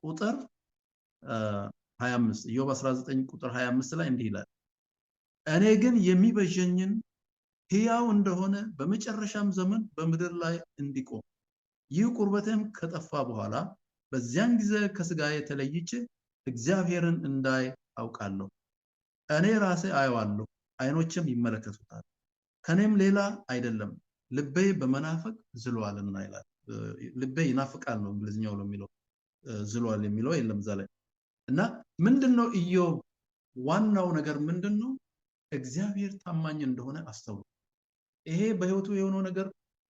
ቁጥር 25 ኢዮብ 19 ቁጥር 25 ላይ እንዲህ ይላል፣ እኔ ግን የሚበጀኝን ሕያው እንደሆነ በመጨረሻም ዘመን በምድር ላይ እንዲቆም ይህ ቁርበቴም ከጠፋ በኋላ በዚያን ጊዜ ከስጋዬ ተለይቼ እግዚአብሔርን እንዳይ አውቃለሁ። እኔ ራሴ አየዋለሁ፣ ዓይኖችም ይመለከቱታል፣ ከኔም ሌላ አይደለም። ልቤ በመናፈቅ ዝሏልና ይላል። ልቤ ይናፍቃል ነው እንግሊዝኛው የሚለው፣ ዝሏል የሚለው የለም እዛ ላይ። እና ምንድነው ኢዮብ ዋናው ነገር ምንድነው? እግዚአብሔር ታማኝ እንደሆነ አስተውሎ። ይሄ በህይወቱ የሆነው ነገር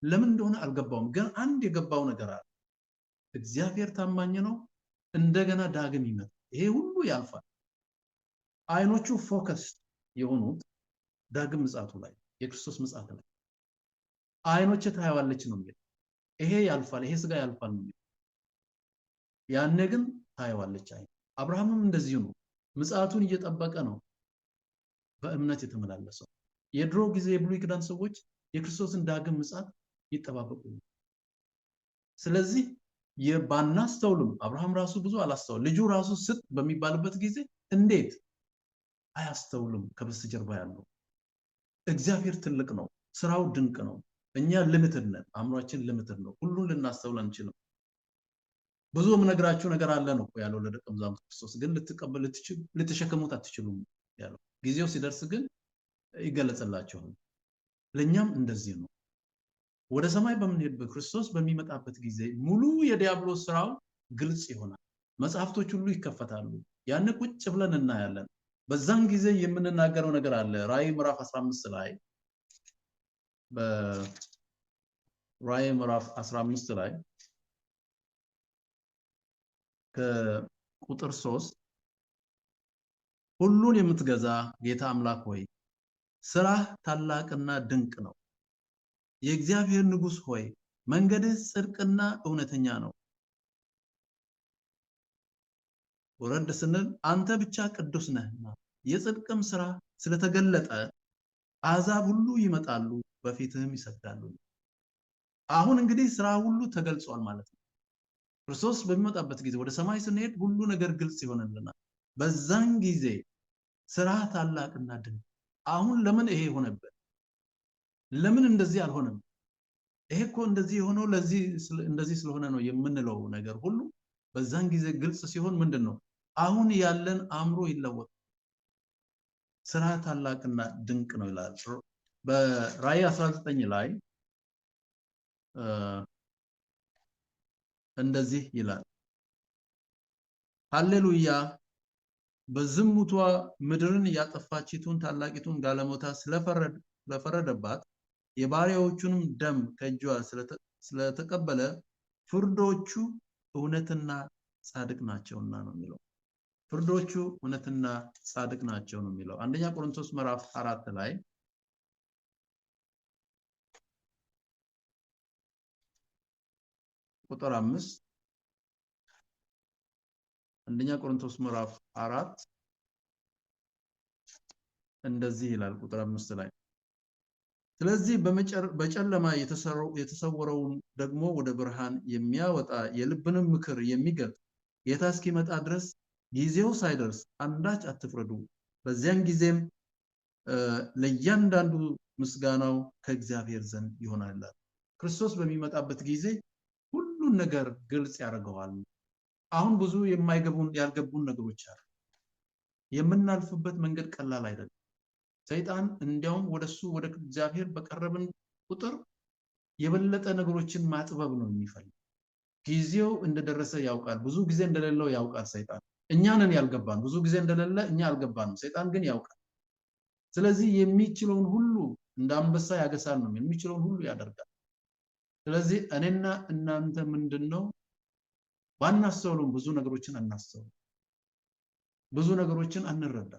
ለምን እንደሆነ አልገባውም፣ ግን አንድ የገባው ነገር አለ። እግዚአብሔር ታማኝ ነው፣ እንደገና ዳግም ይመጣል። ይሄ ሁሉ ያልፋል። አይኖቹ ፎከስ የሆኑት ዳግም ምጽአቱ ላይ፣ የክርስቶስ ምጽአት ላይ አይኖች ታያዋለች ነው የሚለው። ይሄ ያልፋል፣ ይሄ ስጋ ያልፋል ነው የሚለው። ያኔ ግን ታያዋለች አይን። አብርሃምም እንደዚሁ ነው፣ ምጽአቱን እየጠበቀ ነው በእምነት የተመላለሰው። የድሮ ጊዜ የብሉይ ኪዳን ሰዎች የክርስቶስን ዳግም ምጽአት ይጠባበቁ። ስለዚህ የባናስተውልም አብርሃም ራሱ ብዙ አላስተውል፣ ልጁ ራሱ ስጥ በሚባልበት ጊዜ እንዴት አያስተውልም? ከበስተጀርባ ያለው እግዚአብሔር ትልቅ ነው፣ ስራው ድንቅ ነው። እኛ ልምትድ ነን፣ አእምሯችን ልምትድ ነው፣ ሁሉን ልናስተውል አንችልም። ብዙ የምነግራችሁ ነገር አለ ነው ያለው ለደቀ መዛሙርት ክርስቶስ፣ ግን ልትሸከሙት አትችሉም ያለው። ጊዜው ሲደርስ ግን ይገለጽላችኋል። ለኛም እንደዚህ ነው። ወደ ሰማይ በምንሄድበት ክርስቶስ በሚመጣበት ጊዜ ሙሉ የዲያብሎስ ስራው ግልጽ ይሆናል። መጽሐፍቶች ሁሉ ይከፈታሉ። ያን ቁጭ ብለን እናያለን። በዛን ጊዜ የምንናገረው ነገር አለ። ራእይ ምዕራፍ 15 ላይ በራእይ ምዕራፍ 15 ላይ ከቁጥር 3 ሁሉን የምትገዛ ጌታ አምላክ ሆይ ስራህ ታላቅና ድንቅ ነው። የእግዚአብሔር ንጉሥ ሆይ መንገድህ ጽድቅና እውነተኛ ነው። ወረድ ስንል አንተ ብቻ ቅዱስ ነህና የጽድቅም ስራ ስለተገለጠ አሕዛብ ሁሉ ይመጣሉ በፊትህም ይሰግዳሉ። አሁን እንግዲህ ስራ ሁሉ ተገልጿል ማለት ነው። ክርስቶስ በሚመጣበት ጊዜ ወደ ሰማይ ስንሄድ ሁሉ ነገር ግልጽ ይሆንልናል። በዛን ጊዜ ስራ ታላቅና ድንቅ። አሁን ለምን ይሄ ሆነበት? ለምን እንደዚህ አልሆነም? ይሄ እኮ እንደዚህ የሆነው እንደዚህ ስለሆነ ነው የምንለው ነገር ሁሉ በዛን ጊዜ ግልጽ ሲሆን ምንድነው? አሁን ያለን አእምሮ ይለወጥ። ስራ ታላቅና ድንቅ ነው ይላል። በራእይ 19 ላይ እንደዚህ ይላል፣ ሃሌሉያ በዝሙቷ ምድርን ያጠፋችቱን ታላቂቱን ጋለሞታ ስለፈረደባት የባሪያዎቹንም ደም ከእጇ ስለተቀበለ ፍርዶቹ እውነትና ጻድቅ ናቸውና ነው የሚለው። ፍርዶቹ እውነትና ጻድቅ ናቸው ነው የሚለው። አንደኛ ቆሮንቶስ ምዕራፍ 4 ላይ ቁጥር 5 አንደኛ ቆሮንቶስ ምዕራፍ 4 እንደዚህ ይላል ቁጥር 5 ላይ ስለዚህ በጨለማ የተሰወረውን ደግሞ ወደ ብርሃን የሚያወጣ የልብንም ምክር የሚገልጥ ጌታ እስኪመጣ ድረስ ጊዜው ሳይደርስ አንዳች አትፍረዱ። በዚያን ጊዜም ለእያንዳንዱ ምስጋናው ከእግዚአብሔር ዘንድ ይሆናል። ክርስቶስ በሚመጣበት ጊዜ ሁሉን ነገር ግልጽ ያደርገዋል። አሁን ብዙ ያልገቡን ነገሮች አሉ። የምናልፍበት መንገድ ቀላል አይደለም። ሰይጣን እንዲያውም ወደሱ ወደ እግዚአብሔር በቀረብን ቁጥር የበለጠ ነገሮችን ማጥበብ ነው የሚፈልግ። ጊዜው እንደደረሰ ያውቃል፣ ብዙ ጊዜ እንደሌለው ያውቃል ሰይጣን። እኛንን ያልገባን ብዙ ጊዜ እንደሌለ እኛ አልገባንም፣ ሰይጣን ግን ያውቃል። ስለዚህ የሚችለውን ሁሉ እንደ አንበሳ ያገሳል ነው፣ የሚችለውን ሁሉ ያደርጋል። ስለዚህ እኔና እናንተ ምንድነው ባናስተውሉም ብዙ ነገሮችን አናስተውል፣ ብዙ ነገሮችን አንረዳ።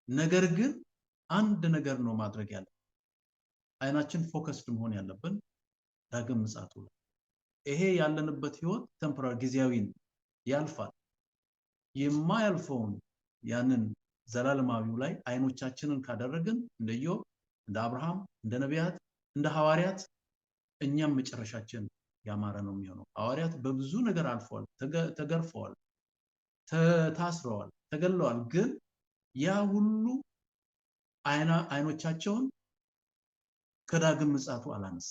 ነገር ግን አንድ ነገር ነው ማድረግ ያለብን፣ አይናችን ፎከስድ መሆን ያለብን ዳግም ምጽአቱ ላይ። ይሄ ያለንበት ህይወት ቴምፖራሪ ጊዜያዊ ነው፣ ያልፋል። የማያልፈውን ያንን ዘላለማዊው ላይ አይኖቻችንን ካደረግን እንደ ኢዮብ፣ እንደ አብርሃም፣ እንደ ነቢያት፣ እንደ ሐዋርያት እኛም መጨረሻችን ያማረ ነው የሚሆነው። ሐዋርያት በብዙ ነገር አልፈዋል፣ ተገርፈዋል፣ ታስረዋል፣ ተገለዋል። ግን ያ ሁሉ አይኖቻቸውን ከዳግም ምጽአቱ አላነሳ።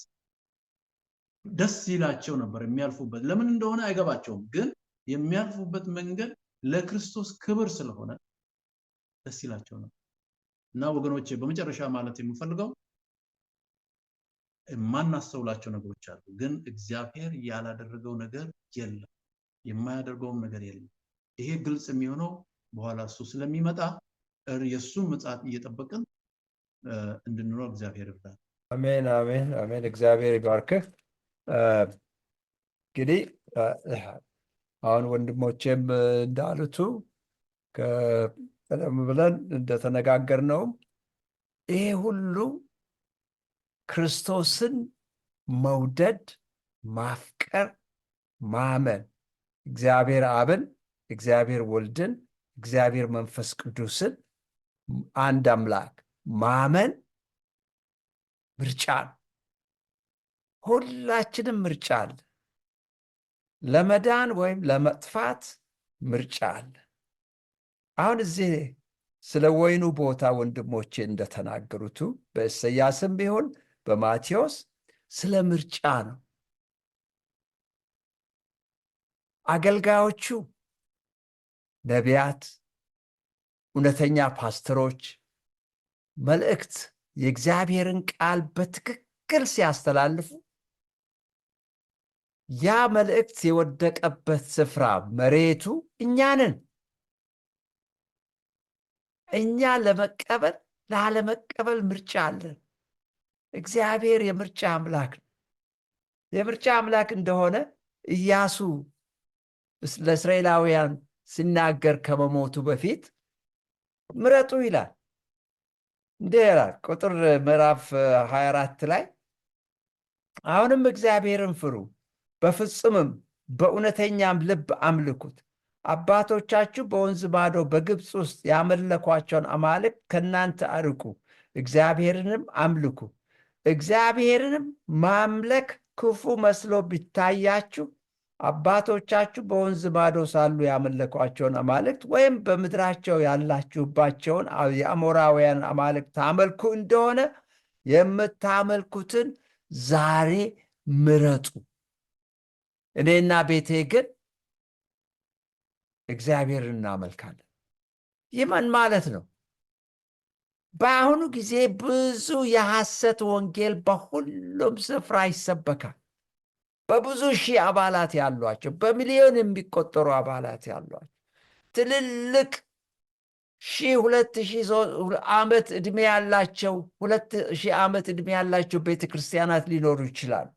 ደስ ይላቸው ነበር የሚያልፉበት፣ ለምን እንደሆነ አይገባቸውም። ግን የሚያልፉበት መንገድ ለክርስቶስ ክብር ስለሆነ ደስ ይላቸው ነበር። እና ወገኖቼ በመጨረሻ ማለት የምፈልገው የማናስተውላቸው ነገሮች አሉ፣ ግን እግዚአብሔር ያላደረገው ነገር የለም፣ የማያደርገውም ነገር የለም። ይሄ ግልጽ የሚሆነው በኋላ እሱ ስለሚመጣ የእሱን ምጽአት እየጠበቅን እንድንኖር እግዚአብሔር ይርዳል። አሜን፣ አሜን፣ አሜን። እግዚአብሔር ይባርክህ። እንግዲህ አሁን ወንድሞቼም እንዳሉቱ ቀደም ብለን እንደተነጋገርነውም ይሄ ሁሉ ክርስቶስን መውደድ፣ ማፍቀር፣ ማመን፣ እግዚአብሔር አብን፣ እግዚአብሔር ወልድን፣ እግዚአብሔር መንፈስ ቅዱስን አንድ አምላክ ማመን ምርጫ ነው። ሁላችንም ምርጫ አለ። ለመዳን ወይም ለመጥፋት ምርጫ አለ። አሁን እዚህ ስለ ወይኑ ቦታ ወንድሞቼ እንደተናገሩቱ በኢሳይያስም ቢሆን በማቴዎስ ስለ ምርጫ ነው። አገልጋዮቹ ነቢያት፣ እውነተኛ ፓስተሮች መልእክት የእግዚአብሔርን ቃል በትክክል ሲያስተላልፉ ያ መልእክት የወደቀበት ስፍራ መሬቱ እኛንን እኛ ለመቀበል ላለመቀበል ምርጫ አለን። እግዚአብሔር የምርጫ አምላክ ነው። የምርጫ አምላክ እንደሆነ ኢያሱ ለእስራኤላውያን ሲናገር ከመሞቱ በፊት ምረጡ ይላል። እንዲህ ይላል ቁጥር ምዕራፍ 24 ላይ አሁንም እግዚአብሔርን ፍሩ፣ በፍጹምም በእውነተኛም ልብ አምልኩት። አባቶቻችሁ በወንዝ ማዶ በግብፅ ውስጥ ያመለኳቸውን አማልክት ከእናንተ አርቁ፣ እግዚአብሔርንም አምልኩ። እግዚአብሔርንም ማምለክ ክፉ መስሎ ቢታያችሁ አባቶቻችሁ በወንዝ ማዶ ሳሉ ያመለኳቸውን አማልክት ወይም በምድራቸው ያላችሁባቸውን የአሞራውያን አማልክት ታመልኩ እንደሆነ የምታመልኩትን ዛሬ ምረጡ። እኔና ቤቴ ግን እግዚአብሔርን እናመልካለን። ይህ ምን ማለት ነው? በአሁኑ ጊዜ ብዙ የሐሰት ወንጌል በሁሉም ስፍራ ይሰበካል። በብዙ ሺህ አባላት ያሏቸው፣ በሚሊዮን የሚቆጠሩ አባላት ያሏቸው ትልልቅ 2,000 ዓመት ዕድሜ ያላቸው 2,000 ዓመት ዕድሜ ያላቸው ቤተክርስቲያናት ሊኖሩ ይችላሉ።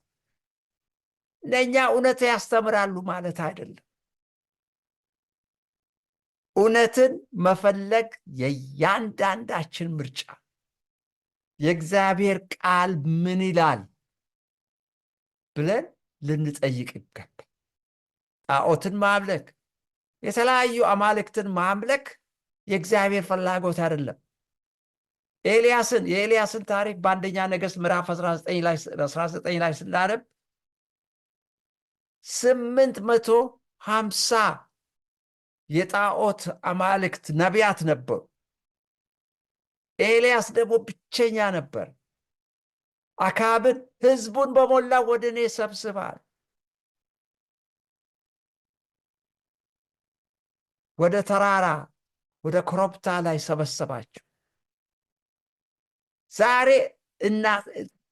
ለእኛ እውነት ያስተምራሉ ማለት አይደለም። እውነትን መፈለግ የእያንዳንዳችን ምርጫ። የእግዚአብሔር ቃል ምን ይላል ብለን ልንጠይቅ ይገባል። ጣዖትን ማምለክ፣ የተለያዩ አማልክትን ማምለክ የእግዚአብሔር ፍላጎት አይደለም። የኤልያስን ታሪክ በአንደኛ ነገሥት ምዕራፍ 19 ላይ ስናነብ 850 የጣዖት አማልክት ነቢያት ነበሩ። ኤልያስ ደግሞ ብቸኛ ነበር። አክዓብን ሕዝቡን በሞላ ወደ እኔ ሰብስባል፣ ወደ ተራራ ወደ ኮረብታ ላይ ሰበሰባቸው። ዛሬ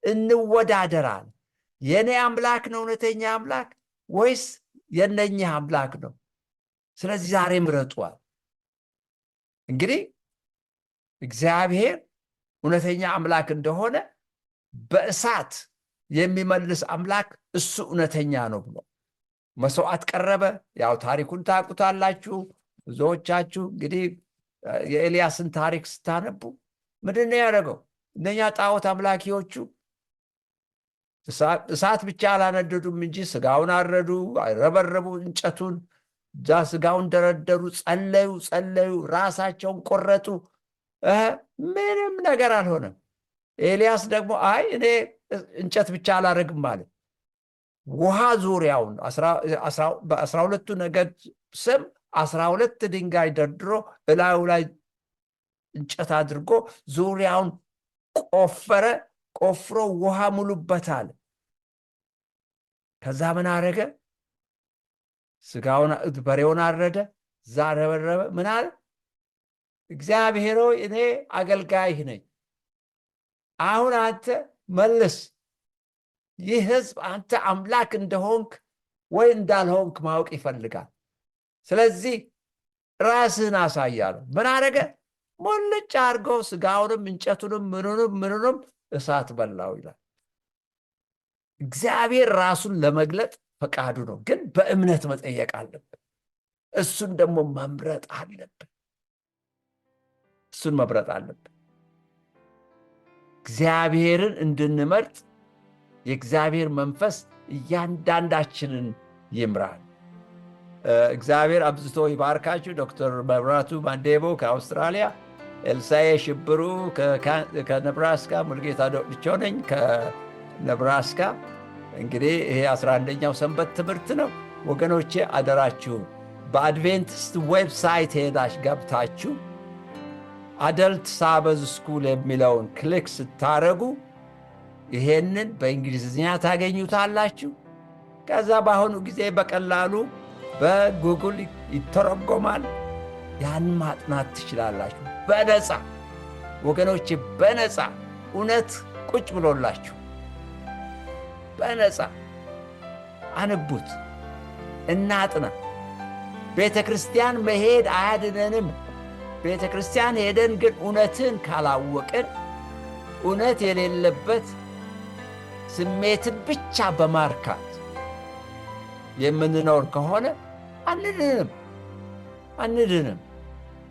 እንወዳደራል። የኔ አምላክ ነው እውነተኛ አምላክ ወይስ የነኛ አምላክ ነው? ስለዚህ ዛሬ ምረጧል። እንግዲህ እግዚአብሔር እውነተኛ አምላክ እንደሆነ በእሳት የሚመልስ አምላክ እሱ እውነተኛ ነው ብሎ መስዋዕት ቀረበ። ያው ታሪኩን ታውቁታላችሁ ብዙዎቻችሁ። እንግዲህ የኤልያስን ታሪክ ስታነቡ ምንድን ነው ያደረገው? እነኛ ጣዖት አምላኪዎቹ እሳት ብቻ አላነደዱም እንጂ ስጋውን አረዱ፣ ረበረቡ፣ እንጨቱን እዛ ስጋውን ደረደሩ፣ ጸለዩ፣ ራሳቸውን ቆረጡ። ምንም ነገር አልሆነም። ኤልያስ ደግሞ አይ እኔ እንጨት ብቻ አላረግም ማለት ውሃ ዙሪያውን በ12ቱ ነገድ ስም 12 ድንጋይ ደርድሮ እላዩ ላይ እንጨት አድርጎ ዙሪያውን ቆፍሮ ውሃ ሙሉበታል። ከዛ ምን አረገ? ስጋውን በሬውን አረደ፣ ዛረበረበ። ምን አለ? እግዚአብሔር ሆይ እኔ አገልጋይህ ነኝ፣ አሁን አንተ መልስ። ይህ ህዝብ አንተ አምላክ እንደሆንክ ወይ እንዳልሆንክ ማወቅ ይፈልጋል። ስለዚህ ራስህን አሳያለሁ። ምን አረገ? ሞልጭ አድርጎ ስጋውንም እንጨቱንም ምኑንም እሳት በላው ይላል። እግዚአብሔር ራሱን ለመግለጥ ፈቃዱ ነው፣ ግን በእምነት መጠየቅ አለብን። እሱን ደግሞ መምረጥ አለብን። እግዚአብሔርን እንድንመርጥ የእግዚአብሔር መንፈስ እያንዳንዳችንን ይምራል። እግዚአብሔር አብዝቶ ይባርካችሁ። ዶክተር መብራቱ ማንዴቦ ከአውስትራሊያ፣ ኤልሳዬ ሽብሩ ከነብራስካ፣ ሙልጌታ ዶቅልቾ ነኝ ከነብራስካ። እንግዲህ ይሄ 11ኛው ሰንበት ትምህርት ነው ወገኖቼ። አደራችሁ በአድቬንቲስት ዌብሳይት ሄዳችሁ ገብታችሁ አደልት ሳበዝ ስኩል የሚለውን ክሊክ ስታረጉ ይሄንን በእንግሊዝኛ ታገኙታላችሁ። ከዛ በአሁኑ ጊዜ በቀላሉ በጉግል ይተረጎማል። ያን ማጥናት ትችላላችሁ በነፃ ወገኖቼ፣ በነፃ እውነት ቁጭ ብሎላችሁ በነፃ አንቡት፣ እናጥና። ቤተ ክርስቲያን መሄድ አያድነንም። ቤተ ክርስቲያን ሄደን ግን እውነትን ካላወቅን እውነት የሌለበት ስሜትን ብቻ በማርካት የምንኖር ከሆነ አንድንም።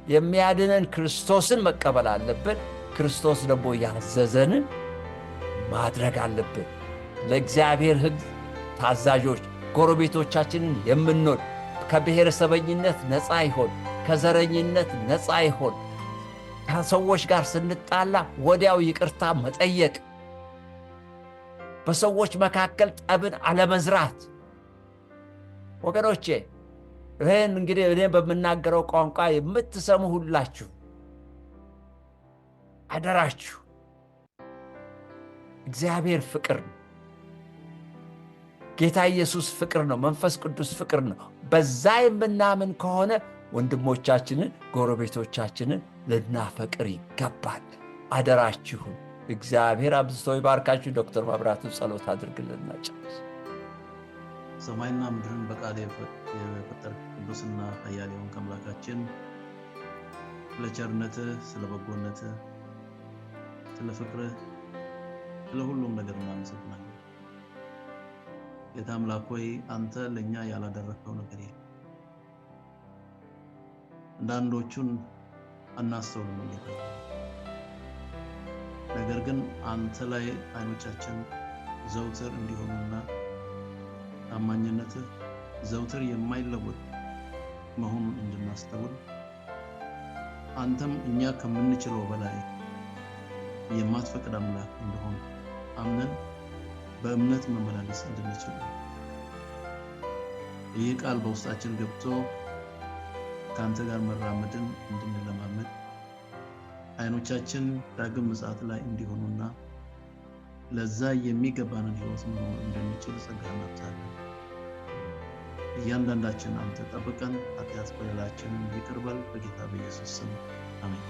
የሚያድነን ክርስቶስን መቀበል አለብን። ክርስቶስ ደግሞ ያዘዘንን ማድረግ አለብን። ለእግዚአብሔር ሕግ ታዛዦች፣ ጎረቤቶቻችንን የምንወድ፣ ከብሔረሰበኝነት ነፃ ይሆን፣ ከዘረኝነት ነፃ ይሆን፣ ከሰዎች ጋር ስንጣላ ወዲያው ይቅርታ መጠየቅ፣ በሰዎች መካከል ጠብን አለመዝራት። ወገኖቼ ይህን እንግዲህ እኔ በምናገረው ቋንቋ የምትሰሙ ሁላችሁ አደራችሁ፣ እግዚአብሔር ፍቅር ነው። ጌታ ኢየሱስ ፍቅር ነው። መንፈስ ቅዱስ ፍቅር ነው። በዛ የምናምን ከሆነ ወንድሞቻችንን፣ ጎረቤቶቻችንን ልናፈቅር ይገባል። አደራችሁን። እግዚአብሔር አብዝቶ ይባርካችሁ። ዶክተር መብራቱ ጸሎት አድርግልና ጨርስ። ሰማይና ምድርን በቃል የፈጠር ቅዱስና ኃያል የሆንክ አምላካችን ስለ ቸርነትህ፣ ስለ በጎነትህ፣ ስለ ፍቅርህ፣ ስለ ሁሉም ነገር እናመሰግናለን። ጌታ አምላክ ሆይ አንተ ለእኛ ያላደረግከው ነገር የለም። አንዳንዶቹን አናስተውልም ጌታ፣ ነገር ግን አንተ ላይ አይኖቻችን ዘውትር እንዲሆኑና ታማኝነትህ ዘውትር የማይለወጥ መሆኑን እንድናስተውል አንተም እኛ ከምንችለው በላይ የማትፈቅድ አምላክ እንደሆነ አምነን በእምነት መመላለስ እንድንችል ይህ ቃል በውስጣችን ገብቶ ከአንተ ጋር መራመድን እንድንለማመድ አይኖቻችን ዳግም ምጽአት ላይ እንዲሆኑና ለዛ የሚገባንን ሕይወት መኖር እንድንችል ጸጋህን አብዛለን። እያንዳንዳችን አንተ ጠብቀን፣ ኃጢአት በደላችንን ይቅር በል። በጌታ በኢየሱስ ስም አሜን።